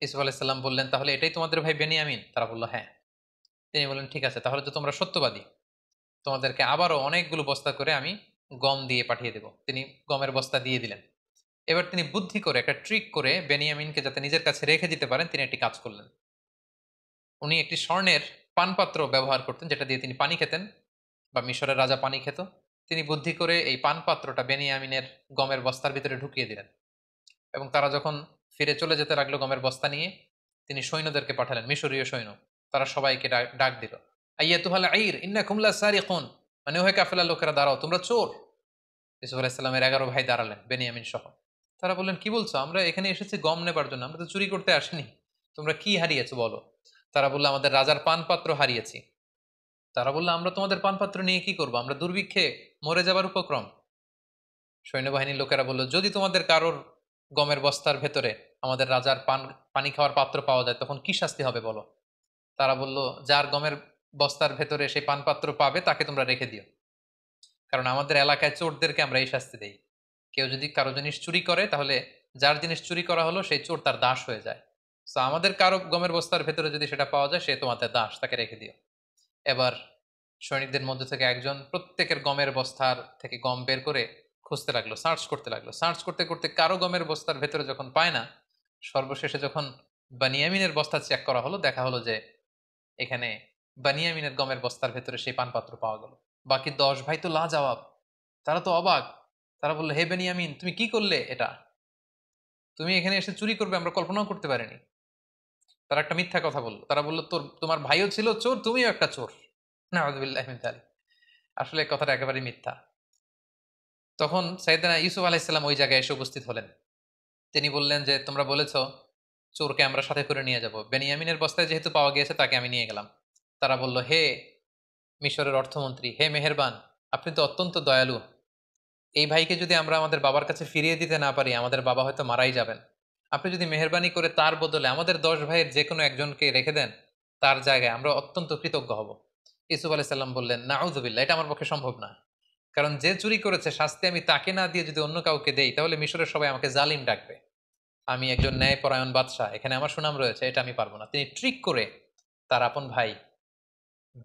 ইউসুফ আলাইসাল্লাম বললেন, তাহলে এটাই তোমাদের ভাই বেনিয়ামিন? তারা বলল, হ্যাঁ। তিনি বললেন, ঠিক আছে, তাহলে তো তোমরা সত্যবাদী, তোমাদেরকে আবারও অনেকগুলো বস্তা করে আমি গম দিয়ে পাঠিয়ে দেব। তিনি গমের বস্তা দিয়ে দিলেন। এবার তিনি বুদ্ধি করে একটা ট্রিক করে বেনিয়ামিনকে যাতে নিজের কাছে রেখে দিতে পারেন, তিনি একটি কাজ করলেন। উনি একটি স্বর্ণের পানপাত্র ব্যবহার করতেন, যেটা দিয়ে তিনি পানি খেতেন, বা মিশরের রাজা পানি খেত। তিনি বুদ্ধি করে এই পানপাত্রটা বেনিয়ামিনের গমের বস্তার ভিতরে ঢুকিয়ে দিলেন, এবং তারা যখন ফিরে চলে যেতে লাগলো গমের বস্তা নিয়ে, তিনি সৈন্যদেরকে পাঠালেন, মিশরীয় সৈন্য। তারা সবাইকে ডাক দিল, আইয়াতুহাল আইর ইন্নাকুম লাসারিকুন, মানে ওহে কাফেলার লোকেরা, দাঁড়াও, তোমরা চোর। ইউসুফ আলাইহিসসালামের 11 ভাই দাঁড়ালেন, বেনিয়ামিন সহ। তারা বললেন, কি বলছো? আমরা এখানে এসেছি গম নেবার জন্য, আমরা তো চুরি করতে আসিনি। তোমরা কি হারিয়েছো বলো? তারা বললো, আমাদের রাজার পানপাত্র হারিয়েছি। তারা বললো, আমরা তোমাদের পানপাত্র নিয়ে কি করবো? আমরা দুর্ভিক্ষে মরে যাবার উপক্রম। সৈন্যবাহিনীর লোকেরা বলল, যদি তোমাদের কারোর গমের বস্তার ভেতরে আমাদের রাজার পানি খাওয়ার পাত্র পাওয়া যায়, তখন কি শাস্তি হবে বলো? তারা বলল, যার গমের বস্তার ভেতরে সেই পানপাত্র পাবে তাকে তোমরা রেখে দিও, কারণ আমাদের এলাকায় চোরদেরকে আমরা এই শাস্তি দেই। কেউ যদি কারো জিনিস চুরি করে, তাহলে যার জিনিস চুরি করা হলো সেই চোর তার দাস হয়ে যায়। তো আমাদের কারো গমের বস্তার ভেতরে যদি সেটা পাওয়া যায়, সে তোমাদের দাস, তাকে রেখে দিও। এবার সৈনিকদের মধ্যে থেকে একজন প্রত্যেকের গমের বস্তার থেকে গম বের করে খুঁজতে লাগলো, সার্চ করতে লাগলো। সার্চ করতে করতে কারো গমের বস্তার ভেতরে যখন পায় না, সর্বশেষে যখন বানিয়ামিনের বস্তা চেক করা হলো, দেখা হলো যে এখানে বানিয়ামিনের গমের বস্তার ভেতরে সেই পানপাত্র পাওয়া গেল। বাকি 10 ভাই তো লাজবাব, তারা তো অবাক। তারা বললো, হে বেনিয়ামিন, তুমি কি করলে এটা? তুমি এখানে এসে চুরি করবে আমরা কল্পনাও করতে পারিনি। তারা একটা মিথ্যা কথা বললো। তারা বললো, তোমার ভাইও ছিল চোর, তুমিও একটা চোর। নাউযুবিল্লাহি মিন যালিক। আসলে কথাটা একেবারে মিথ্যা। তখন সাইয়েদনা ইউসুফ আলাইহিসসালাম ওই জায়গায় এসে উপস্থিত হলেন। তিনি বললেন যে, তোমরা বলেছো চোরকে আমরা সাথে করে নিয়ে যাব, বেনিয়ামিনের বস্তায় যেহেতু পাওয়া গিয়েছে তাকে আমি নিয়ে গেলাম। তারা বলল, হে মিশরের অর্থমন্ত্রী, হে মেহেরবান, আপনি তো অত্যন্ত দয়ালু, এই ভাইকে যদি আমরা আমাদের বাবার কাছে ফিরিয়ে দিতে না পারি আমাদের বাবা হয়তো মারাই যাবেন। আপনি যদি মেহেরবানি করে তার বদলে আমাদের 10 ভাইয়ের যে কোনো একজনকে রেখে দেন তার জায়গায়, আমরা অত্যন্ত কৃতজ্ঞ হব। ইউসুফ আলাইসাল্লাম বললেন, নাউযুবিল্লাহ, এটা আমার পক্ষে সম্ভব না। কারণ যে চুরি করেছে শাস্তি আমি তাকে না দিয়ে যদি অন্য কাউকে দেই তাহলে মিশরের সবাই আমাকে জালিম ডাকবে। আমি একজন ন্যায়পরায়ণ বাদশাহ, এখানে আমার সুনাম রয়েছে, এটা আমি পারবো না। তিনি ট্রিক করে তার আপন ভাই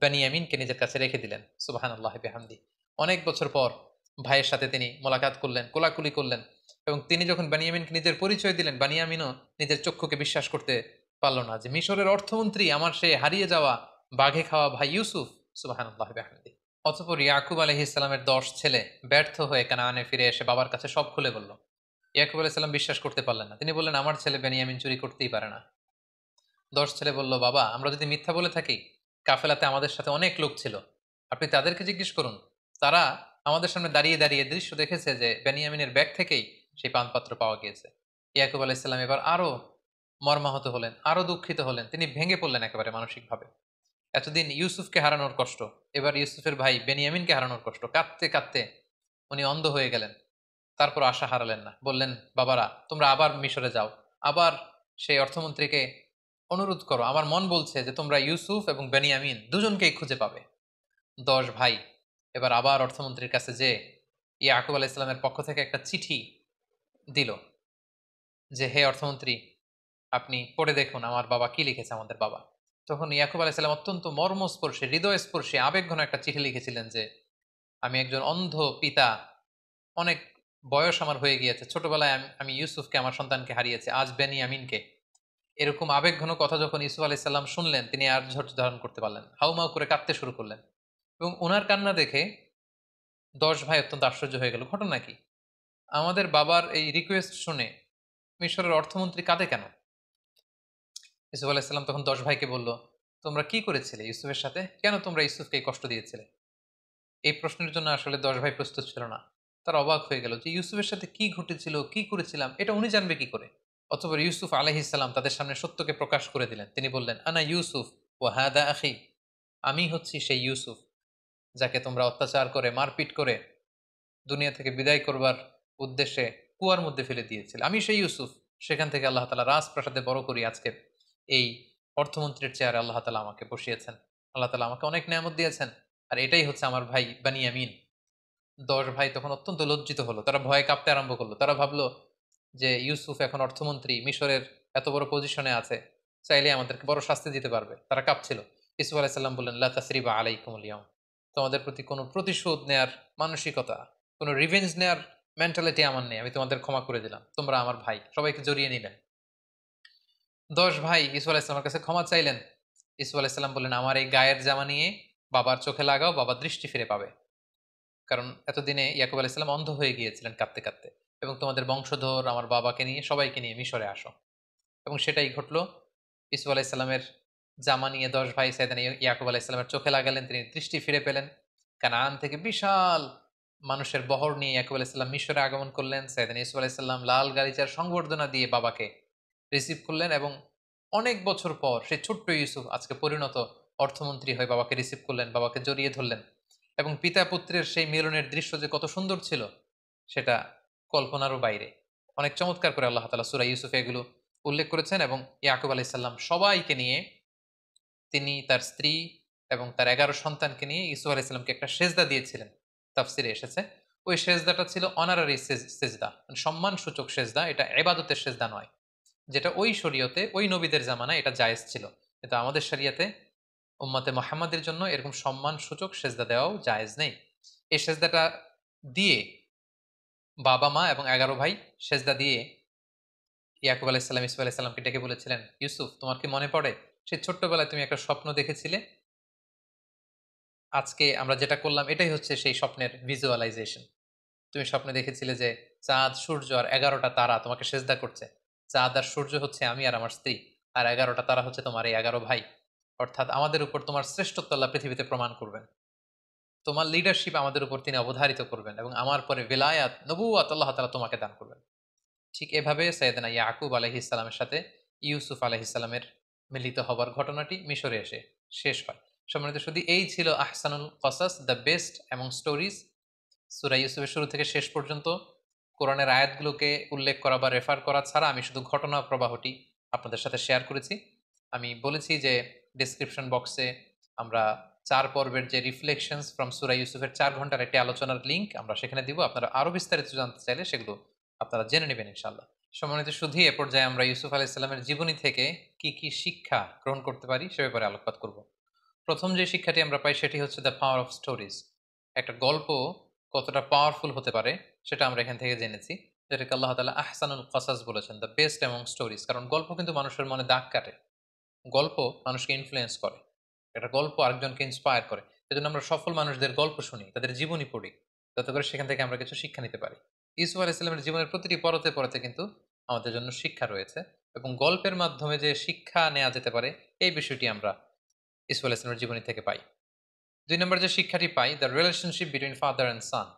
বেনিয়ামিনকে নিজের কাছে রেখে দিলেন। সুবহানাল্লাহি বিহামদি। অনেক বছর পর ভাইয়ের সাথে তিনি মোলাকাত করলেন, কোলাকুলি করলেন, এবং তিনি যখন বেনিয়ামিনকে নিজের পরিচয় দিলেন, বেনিয়ামিনও নিজের চক্ষুকে বিশ্বাস করতে পারল না যে মিশরের অর্থমন্ত্রী আমার সে হারিয়ে যাওয়া বাঘে খাওয়া ভাই ইউসুফ। সুবহানাল্লাহি বিহামদি। অতঃপর ইয়াকুব আলাইহিস সালামের 10 ছেলে ব্যর্থ হয়ে কানানে ফিরে এসে বাবার কাছে সব খুলে বলল। ইয়াকুব আলাইহিস সালাম বিশ্বাস করতে পারলেন না। তিনি বললেন, আমার ছেলে বেনিয়ামিন চুরি করতেই পারে না। 10 ছেলে বলল, বাবা আমরা যদি মিথ্যা বলে থাকি, কাফেলাতে আমাদের সাথে অনেক লোক ছিল, আপনি তাদেরকে জিজ্ঞেস করুন। তারা আমাদের সামনে দাঁড়িয়ে দাঁড়িয়ে দৃশ্য দেখেছে যে বেনিয়ামিনের ব্যাগ থেকেই সেই পানপাত্র পাওয়া গিয়েছে। ইয়াকুব আলাইসাল্লাম এবার আরো মর্মাহত হলেন, আরো দুঃখিত হলেন, তিনি ভেঙে পড়লেন একেবারে মানসিকভাবে। এতদিন ইউসুফকে হারানোর কষ্ট, এবার ইউসুফের ভাই বেনিয়ামিনকে হারানোর কষ্ট, কাঁদতে কাঁদতে উনি অন্ধ হয়ে গেলেন। তারপর আশা হারালেন না, বললেন, বাবারা তোমরা আবার মিশরে যাও, আবার সেই অর্থমন্ত্রীকে অনুরোধ করো, আমার মন বলছে যে তোমরা ইউসুফ এবং বেনিয়ামিন দুজনকেই খুঁজে পাবে। 10 ভাই এবার আবার অর্থমন্ত্রীর কাছে যে ইয়াকুব আলাহ ইসলামের পক্ষ থেকে একটা চিঠি দিল যে, হে অর্থমন্ত্রী, আপনি পড়ে দেখুন আমার বাবা কি লিখেছে আমাদের বাবা। তখন ইয়াকুব আলাহ ইসলাম অত্যন্ত মর্মস্পর্শী, হৃদয়স্পর্শী, আবেগঘন একটা চিঠি লিখেছিলেন যে, আমি একজন অন্ধ পিতা, অনেক বয়স আমার হয়ে গিয়েছে, ছোটবেলায় আমি ইউসুফকে আমার সন্তানকে হারিয়েছি, আজ বেনিয়ামিনকে। এরকম আবেগঘন কথা যখন ইউসুফ আলাইসাল্লাম শুনলেন তিনি আর ধৈর্য ধারণ করতে পারলেন, হাউমাউ করে কাঁদতে শুরু করলেন। এবং ওনার কান্না দেখে 10 ভাই অত্যন্ত আশ্চর্য হয়ে গেল, ঘটনা কি? আমাদের বাবার এই রিকোয়েস্ট শুনে মিশরের অর্থমন্ত্রী কাঁদে কেন? ইউসুফ আলাইসাল্লাম তখন 10 ভাইকে বলল, তোমরা কি করেছিলে ইউসুফের সাথে, কেন তোমরা ইউসুফকে এই কষ্ট দিয়েছিলে? এই প্রশ্নের জন্য আসলে 10 ভাই প্রস্তুত ছিল না। তারা অবাক হয়ে গেল যে ইউসুফের সাথে কি ঘটেছিল, কি করেছিলাম, এটা উনি জানবে কি করে? অতঃপর ইউসুফ আলাইহিসসালাম তাদের সামনে সত্যকে প্রকাশ করে দিলেন। তিনি বললেন, আনা ইউসুফ ও হাদা আখি, আমি হচ্ছি সেই ইউসুফ যাকে তোমরা অত্যাচার করে মারপিট করে দুনিয়া থেকে বিদায় করবার উদ্দেশ্যে কুয়ার মধ্যে ফেলে দিয়েছিল। আমি সেই ইউসুফ, সেখান থেকে আল্লাহ তালা রাজপ্রাসাদে বড় করি আজকে এই অর্থমন্ত্রীর চেয়ারে আল্লাহ তালা আমাকে বসিয়েছেন। আল্লাহ তালা আমাকে অনেক নিয়ামত দিয়েছেন, আর এটাই হচ্ছে আমার ভাই বানিয়ামিন। 10 ভাই তখন অত্যন্ত লজ্জিত হলো, তারা ভয়ে কাঁপতে আরম্ভ করলো। তারা ভাবলো যে ইউসুফ এখন অর্থমন্ত্রী, মিশরের এত বড় পজিশনে আছে, চাইলে আমাদেরকে বড় শাস্তি দিতে পারবে। তারা কাঁপছিল। ইউসুফ আলাইসাল্লাম বললেন, লা তাসরিবা আলাইকুমুল ইয়াউম, তোমাদের প্রতি কোনো প্রতিশোধ নেয়ার মানসিকতা, কোনো রিভেঞ্জ নেয়ার মেন্টালিটি আমার নেই, আমি তোমাদের ক্ষমা করে দিলাম, তোমরা আমার ভাই। সবাইকে জড়িয়ে নিলেন। 10 ভাই ইসু আলাইসাল্লামের কাছে ক্ষমা চাইলেন। ইসু আলাইসাল্লাম বললেন, আমার এই গায়ের জামা নিয়ে বাবার চোখে লাগাও, বাবা দৃষ্টি ফিরে পাবে। কারণ এতদিনে ইয়াকুব আলাইসাল্লাম অন্ধ হয়ে গিয়েছিলেন কাঁদতে কাঁদতে। এবং তোমাদের বংশধর আমার বাবাকে নিয়ে সবাইকে নিয়ে মিশরে আসো। এবং সেটাই ঘটলো। ইসুফ আলাইসাল্লামের জামা নিয়ে 10 ভাই সাইদান ইয়াকুব আলাইসাল্লামের চোখে লাগালেন, তিনি দৃষ্টি ফিরে পেলেন। কানান থেকে বিশাল মানুষের বহর নিয়ে ইয়াকুব আলাইসাল্লাম মিশরে আগমন করলেন। সাইদান ইসুফ আলাইসাল্লাম লাল গালিচার সংবর্ধনা দিয়ে বাবাকে রিসিভ করলেন। এবং অনেক বছর পর সেই ছোট্ট ইউসুফ আজকে পরিণত অর্থমন্ত্রী হয়ে বাবাকে রিসিভ করলেন, বাবাকে জড়িয়ে ধরলেন। এবং পিতা পুত্রের সেই মিলনের দৃশ্য যে কত সুন্দর ছিল সেটা কল্পনারও বাইরে। অনেক চমৎকার করে আল্লাহ তাআলা সূরা ইউসুফে এগুলো উল্লেখ করেছেন। এবং ইয়াকুব আলাইসাল্লাম সবাইকে নিয়ে, তিনি তার স্ত্রী এবং তার 11 সন্তানকে নিয়ে ইউসুফ আলাইসাল্লামকে একটা সেজদা দিয়েছিলেন। তাফসিরে এসেছে ওই সেজদাটা ছিল অনারারি সেজদা, মানে সম্মানসূচক সেজদা, এটা ইবাদতের সেজদা নয়, যেটা ওই শরীয়তে ওই নবীদের জামানায় এটা জায়েজ ছিল। কিন্তু আমাদের শরিয়াতে উম্মতে মুহাম্মাদের জন্য এরকম সম্মানসূচক সেজদা দেওয়াও জায়েজ নেই। এই সেজদাটা দিয়ে বাবা মা এবং 11 ভাই সেজদা দিয়ে ইয়াকুব আলাইসাল্লাম ইউসুফ আলাইসাল্লামকে ডেকে বলেছিলেন, ইউসুফ তোমার কি মনে পড়ে সেই ছোট্টবেলায় তুমি একটা স্বপ্ন দেখেছিলে? আজকে আমরা যেটা করলাম এটাই হচ্ছে সেই স্বপ্নের ভিজুয়ালাইজেশন। তুমি স্বপ্নে দেখেছিলে যে চাঁদ সূর্য আর 11টা তারা তোমাকে সেজদা করছে। চাঁদ আর সূর্য হচ্ছে আমি আর আমার স্ত্রী, আর 11টা তারা হচ্ছে তোমার এই 11 ভাই। অর্থাৎ আমাদের উপর তোমার শ্রেষ্ঠত্ব আল্লাহ পৃথিবীতে প্রমাণ করবেন, তোমার লিডারশিপ আমাদের উপর তিনি অবধারিত করবেন, এবং আমার পরে বেলায়াত নবুয়াত আল্লাহ তাআলা তোমাকে দান করবেন। ঠিক এভাবে সাইয়েদনা ইয়াকুব আলাইহিস সালামের সাথে ইউসুফ আলাইহিস সালামের মিলিত হবার ঘটনাটি মিশরে এসে শেষ হয়। সম্মানিত শুধু এই ছিল আহসানুল কসাস, দ্য বেস্ট এমং স্টোরিজ। সূরা ইউসুফের শুরু থেকে শেষ পর্যন্ত কোরআনের আয়াতগুলোকে উল্লেখ করা বা রেফার করা ছাড়া আমি শুধু ঘটনা প্রবাহটি আপনাদের সাথে শেয়ার করেছি। আমি বলেছি যে ডিসক্রিপশন বক্সে আমরা 4 পর্বের যে রিফ্লেকশনস ফ্রম সূরা ইউসুফের 4 ঘন্টার একটি আলোচনার লিঙ্ক আমরা সেখানে দিব। আপনারা আরও বিস্তারিত জানতে চাইলে সেগুলো আপনারা জেনে নেবেন ইনশাআল্লাহ। সম্মানিত শুধু এ পর্যায়ে আমরা ইউসুফ আলাইহিস সালামের জীবনী থেকে কি কি শিক্ষা গ্রহণ করতে পারি সে ব্যাপারে আলোকপাত করব। প্রথম যে শিক্ষাটি আমরা পাই সেটি হচ্ছে দ্য পাওয়ার অফ স্টোরিজ। একটা গল্প কতটা পাওয়ারফুল হতে পারে সেটা আমরা এখান থেকে জেনেছি, যেটাকে আল্লাহ তাআলা আহসানুল কসাস বলেছেন, দ্য বেস্ট এমং স্টোরিজ। কারণ গল্প কিন্তু মানুষের মনে দাগ কাটে, গল্প মানুষকে ইনফ্লুয়েন্স করে, একটা গল্প আরেকজনকে ইন্সপায়ার করে। সেজন্য আমরা সফল মানুষদের গল্প শুনি, তাদের জীবনী পড়ি, যাতে করে সেখান থেকে আমরা কিছু শিক্ষা নিতে পারি। ইউসুফ আলাইহিস সালামের জীবনের প্রতিটি পরতে পরতে কিন্তু আমাদের জন্য শিক্ষা রয়েছে, এবং গল্পের মাধ্যমে যে শিক্ষা নেওয়া যেতে পারে এই বিষয়টি আমরা ইউসুফ আলাইহিস সালামের জীবনী থেকে পাই। 2 নম্বর যে শিক্ষাটি পাই, the relationship between father and son.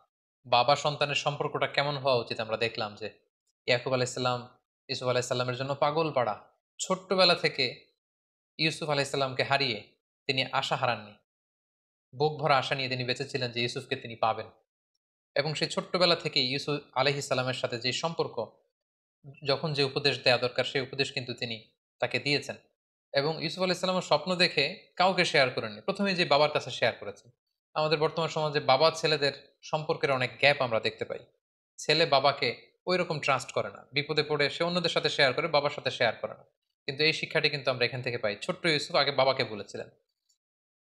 বাবা সন্তানের সম্পর্কটা কেমন হওয়া উচিত আমরা দেখলাম যে ইয়াকুব আলাইহিসসালাম ইউসুফ আলাইহিসসালামের জন্য পাগল পাড়া। ছোট্টবেলা থেকে ইউসুফ আলাইহিসসালামকে হারিয়ে তিনি আশা হারাননি, বুক ভরা আশা নিয়ে তিনি বেঁচেছিলেন যে ইউসুফকে তিনি পাবেন। এবং সেই ছোট্টবেলা থেকেই ইউসুফ আলাইহিসসালামের সাথে যে সম্পর্ক, যখন যে উপদেশ দেওয়া দরকার সেই উপদেশ কিন্তু তিনি তাকে দিয়েছেন। এবং ইউসুফ আলাইহিসসালামের স্বপ্ন দেখে কাউকে শেয়ার করেননি, প্রথমে যে বাবার কাছে শেয়ার করেছেন। আমাদের বর্তমান সমাজে বাবা ছেলেদের সম্পর্কের অনেক গ্যাপ আমরা দেখতে পাই। ছেলে বাবাকে ওই রকম ট্রাস্ট করে না, বিপদে পড়ে সে অন্যদের সাথে শেয়ার করে, বাবার সাথে শেয়ার করে না। কিন্তু এই শিক্ষাটি কিন্তু আমরা এখান থেকে পাই। ছোট্ট ইউসুফ আগে বাবাকে বলেছিলেন,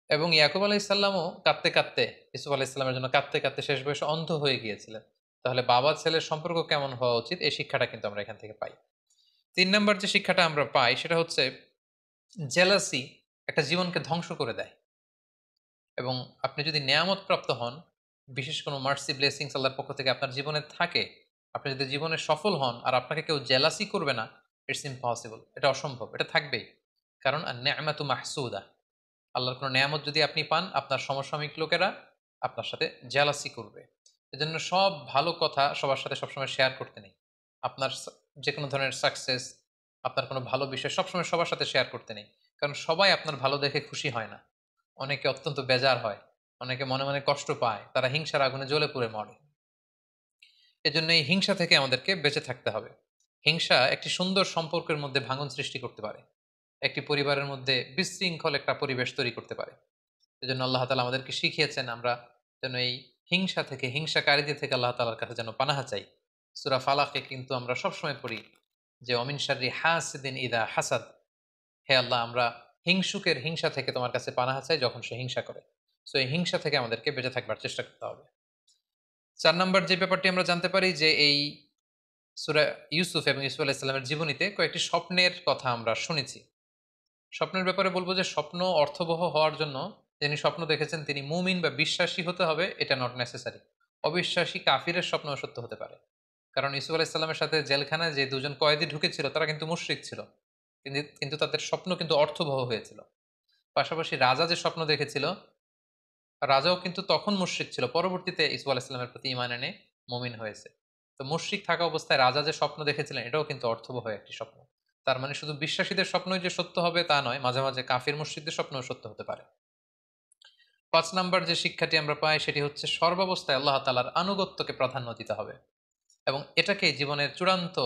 এবং ইয়াকুব আলাইহিসসালামও কাঁদতে কাঁদতে, ইউসুফ আলাইহিসসালামের জন্য কাঁদতে কাঁদতে শেষ বয়সে অন্ধ হয়ে গিয়েছিলেন। তাহলে বাবা ছেলের সম্পর্ক কেমন হওয়া উচিত এই শিক্ষাটা কিন্তু আমরা এখান থেকে পাই। 3 নম্বর যে শিক্ষাটা আমরা পাই সেটা হচ্ছে জেলাসি একটা জীবনকে ধ্বংস করে দেয়। এবং আপনি যদি নেয়ামত প্রাপ্ত হন, বিশেষ কোনো মার্সি ব্লেসিংস আল্লাহর পক্ষ থেকে আপনার জীবনে থাকে, আপনি যদি জীবনে সফল হন আর আপনাকে কেউ জেলাসি করবে না, ইটস ইম্পসিবল, এটা অসম্ভব, এটা থাকবেই। কারণ আর নেয়ামাতু মাহসুদা, আল্লাহর কোনো নেয়ামত যদি আপনি পান, আপনার সমসাময়িক লোকেরা আপনার সাথে জেলাসি করবে। এজন্য সব ভালো কথা সবার সাথে সবসময় শেয়ার করতে নেই। আপনার যে কোনো ধরনের সাকসেস, আপনার কোনো ভালো বিষয় সবসময় সবার সাথে শেয়ার করতে নেই। কারণ সবাই আপনার ভালো দেখে খুশি হয় না, অনেকে অত্যন্ত বেজার হয়, অনেকে মনে মনে কষ্ট পায়, তারা হিংসার আগুনে জ্বলে পুড়ে মরে। এজন্য এই হিংসা থেকে আমাদেরকে বেঁচে থাকতে হবে। হিংসা একটি সুন্দর সম্পর্কের মধ্যে ভাঙন সৃষ্টি করতে পারে, একটি পরিবারের মধ্যে বিশৃঙ্খল একটা পরিবেশ তৈরি করতে পারে। এজন্য আল্লাহ তাআলা আমাদেরকে শিখিয়েছেন আমরা যেন এই হিংসা থেকে, হিংসাকারীদের থেকে আল্লাহ তাআলার কাছে যেন পানাহা চাই। সূরা ফালাকে কিন্তু আমরা সবসময় পড়ি যে অমিন শাররি হাসিদিন ইদা হাসাদ, হে আল্লাহ আমরা হিংসুকের হিংসা থেকে তোমার কাছে পানাহা চাই যখন সে হিংসা করে। সো এই হিংসা থেকে আমাদেরকে বেঁচে থাকবার চেষ্টা করতে হবে। 4 নম্বর যে ব্যাপারটি আমরা জানতে পারি যে এই সূরা ইউসুফ এবং ইউসুফ আলাইহিস সালামের জীবনীতে কয়েকটি স্বপ্নের কথা আমরা শুনেছি। স্বপ্নের ব্যাপারে বলবো যে স্বপ্ন অর্থবহ হওয়ার জন্য যিনি স্বপ্ন দেখেছেন তিনি মুমিন বা বিশ্বাসী হতে হবে, এটা নট নেসেসারি। অবিশ্বাসী কাফিরের স্বপ্ন সত্য হতে পারে। কারণ ইউসুফ আলাইহিস সালামের সাথে জেলখানায় যে দুজন কয়েদি ঢুকেছিল তারা কিন্তু মুশরিক ছিল, কিন্তু তাদের স্বপ্ন কিন্তু অর্থবহ হয়েছিল। পাশাপাশি রাজা যে স্বপ্ন দেখেছিল, রাজাও কিন্তু তখন মুশরিক ছিল, পরবর্তীতে ইসু আলাইহিসসালামের প্রতি ঈমান এনে মুমিন হয়েছে। তো মুশরিক থাকা অবস্থায় রাজা যে স্বপ্ন দেখেছিলেন এটাও কিন্তু অর্থবহ একটি স্বপ্ন। তার মানে শুধু বিশ্বাসীদের স্বপ্নই যে সত্য হবে তা নয়, মাঝে মাঝে কাফির মুশরিকদের স্বপ্নও সত্য হতে পারে। 5 নাম্বার যে শিক্ষাটি আমরা পাই সেটি হচ্ছে সর্বাবস্থায় আল্লাহ তাআলার আনুগত্যকে প্রাধান্য দিতে হবে, এবং এটাকে জীবনের চূড়ান্ত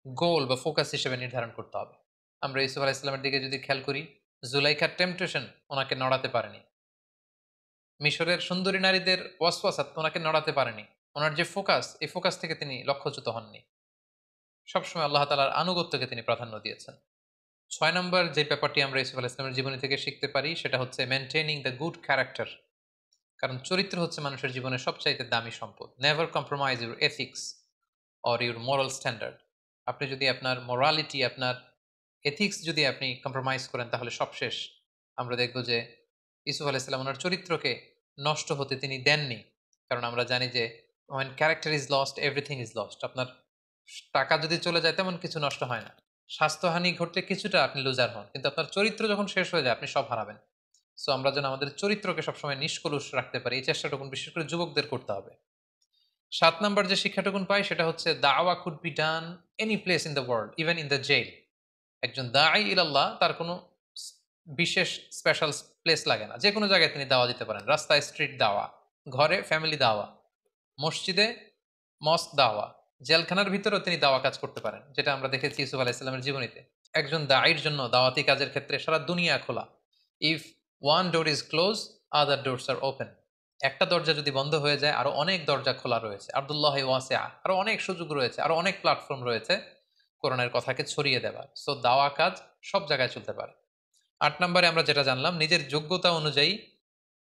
গোল বা ফোকাস হিসেবে নির্ধারণ করতে হবে। আমরা ইউসুফ আলাইহিসসালামের দিকে যদি খেয়াল করি, জুলাইখার টেম্পটেশন ওনাকে নড়াতে পারেনি, মিশরের সুন্দরী নারীদের ওয়াসওয়াসাত ওনাকে নড়াতে পারেনি। ওনার যে ফোকাস, এই ফোকাস থেকে তিনি লক্ষ্যচ্যুত হননি। সবসময় আল্লাহ তাআলার আনুগত্যকে তিনি প্রাধান্য দিয়েছেন। 6 নম্বর যে ব্যাপারটি আমরা ইউসুফ আলাইহিস সালামের জীবনী থেকে শিখতে পারি সেটা হচ্ছে মেইনটেইনিং দ্য গুড ক্যারেক্টার। কারণ চরিত্র হচ্ছে মানুষের জীবনের সবচাইতে দামি সম্পদ। Never compromise your ethics or your moral standard. আপনি যদি আপনার মোরালিটি, আপনার এথিক্স যদি আপনি কম্প্রোমাইজ করেন তাহলে সব শেষ। আমরা দেখব যে ইউসুফ আলাইহিস সালাম ওনার চরিত্রকে নষ্ট হতে তিনি দেননি। কারণ আমরা জানি যে when character is lost everything is lost। আপনার টাকা যদি চলে যায় তেমন কিছু নষ্ট হয় না, স্বাস্থ্যহানি ঘটলে কিছুটা আপনি লুজার হন, কিন্তু আপনার চরিত্র যখন শেষ হয়ে যায় আপনি সব হারাবেন। সো আমরা যেন আমাদের চরিত্রকে সবসময় নিষ্কলুষ রাখতে পারি, এই চেষ্টাটুকুন বিশেষ করে যুবকদের করতে হবে। 7 নাম্বার যে শিক্ষাটুকুন পাই সেটা হচ্ছে দাওয়া could be done any place in the world, even in the jail. একজন দাঈ ইলাল্লাহ তার কোনো বিশেষ স্পেশাল প্লেস লাগে না, যে কোনো জায়গায় তিনি দাওয়া দিতে পারেন। রাস্তায় স্ট্রিট দাওয়া, ঘরে ফ্যামিলি দাওয়া, মসজিদে মস্ক দাওয়া, জেলখানার ভিতরেও তিনি দাওয়া কাজ করতে পারেন, যেটা আমরা দেখেছি ইউসুফ আলাইহিসসালামের জীবনীতে। একজন দাঈর জন্য দাওয়াতি কাজের ক্ষেত্রে সারা দুনিয়া খোলা। If one door is close, other doors are open. একটা দরজা যদি বন্ধ হয়ে যায়, আরো অনেক দরজা খোলা রয়েছে। আব্দুল্লাহ ওয়াসিআ, আরো অনেক সুযোগ রয়েছে, আরো অনেক প্ল্যাটফর্ম রয়েছে কোরআনের কথাকে ছড়িয়ে দেবার। সো দাওয়া কাজ সব জায়গায় চলতে পারে। ৮ নম্বরে আমরা যেটা জানলাম, নিজের যোগ্যতা অনুযায়ী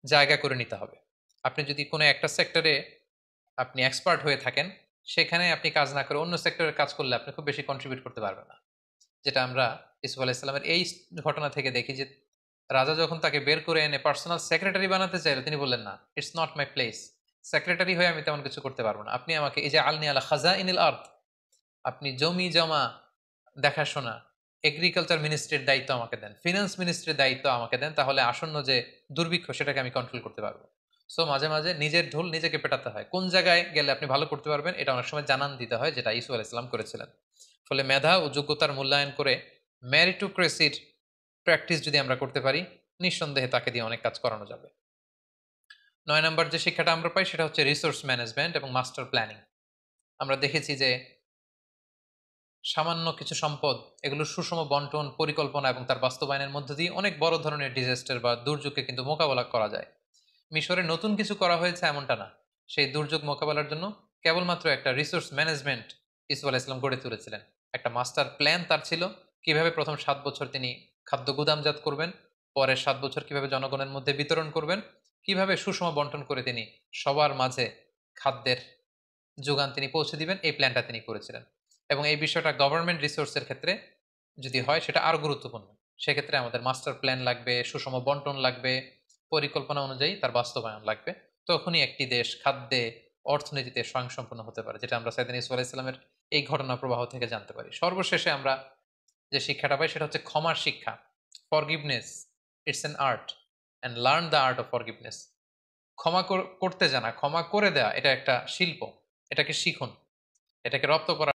জায়গা করে নিতে হবে। আপনি যদি কোনো একটা সেক্টরে আপনি এক্সপার্ট হয়ে থাকেন, সেখানে আপনি কাজ না করে অন্য সেক্টরে কাজ করলে আপনি খুব বেশি কন্ট্রিবিউট করতে পারবেন না। যেটা আমরা ইউসুফ আলাইহিসসালামের এই ঘটনা থেকে দেখি যে রাজা যখন তাকে বের করে এনে পার্সোনাল সেক্রেটারি বানাতে চাইল, তিনি বললেন না, it's not my place. Secretary হয়ে আমি তেমন কিছু করতে পারবো না। আপনি আমাকে এই যে আলনি আলা খাজা ইনিল আর্থ, আপনি জমি জমা দেখাশোনা, এগ্রিকালচার মিনিস্ট্রির দায়িত্ব আমাকে দেন, ফিনান্স মিনিস্ট্রির দায়িত্ব আমাকে দেন, তাহলে আসন্ন যে দুর্ভিক্ষ সেটাকে আমি কন্ট্রোল করতে পারবো। সো মাঝে মাঝে নিজের ঢোল নিজেকে পেটাতে হয়। কোন জায়গায় গেলে আপনি ভালো করতে পারবেন এটা অনেক সময় জানান দিতে হয়, যেটা ইসু আলাইহিসসালাম করেছিলেন। ফলে মেধা ও যোগ্যতার মূল্যায়ন করে মেরিটোক্রেসির প্র্যাকটিস যদি আমরা করতে পারি, নিঃসন্দেহে তাকে দিয়ে অনেক কাজ করানো যাবে। ৯ নম্বর যে শিক্ষাটা আমরা পাই সেটা হচ্ছে রিসোর্স ম্যানেজমেন্ট এবং মাস্টার প্ল্যানিং। আমরা দেখেছি যে সামান্য কিছু সম্পদ, এগুলো সুষম বন্টন, পরিকল্পনা এবং তার বাস্তবায়নের মধ্য দিয়ে অনেক বড় ধরনের ডিজাস্টার বা দুর্যোগকে কিন্তু মোকাবেলা করা যায়। মিশরে নতুন কিছু করা হয়েছে এমনটা না, সেই দুর্যোগ মোকাবেলার জন্য কেবলমাত্র একটা রিসোর্স ম্যানেজমেন্ট ইসুফ আলাইহিসসালাম গড়ে তুলেছিলেন। একটা মাস্টার প্ল্যান তার ছিল, কিভাবে প্রথম ৭ বছর তিনি খাদ্য গুদামজাত করবেন, পরের ৭ বছর কিভাবে জনগণের মধ্যে বিতরণ করবেন, কিভাবে সুষম বন্টন করে তিনি সবার মাঝে খাদ্যের যোগান তিনি পৌঁছে দিবেন, এই প্ল্যানটা তিনি করেছিলেন। এবং এই বিষয়টা গভর্নমেন্ট রিসোর্সের ক্ষেত্রে যদি হয় সেটা আরো গুরুত্বপূর্ণ। সেক্ষেত্রে আমাদের মাস্টার প্ল্যান লাগবে, সুষম বন্টন লাগবে, পরিকল্পনা অনুযায়ী তার বাস্তবায়ন লাগবে। তখনই একটি দেশ খাদ্যে, অর্থনীতিতে স্বয়ংসম্পূর্ণ হতে পারে, যেটা আমরা সাইয়েদনা ইউসুফ আলাইহিস সালামের এই ঘটনা প্রবাহ থেকে জানতে পারি। সর্বশেষে আমরা যে শিক্ষাটা পাই সেটা হচ্ছে ক্ষমার শিক্ষা। Forgiveness, it's an art, and learn the art of forgiveness. ক্ষমা করতে জানা, ক্ষমা করে দেওয়া, এটা একটা শিল্প। এটাকে শিখুন, এটাকে রপ্ত করা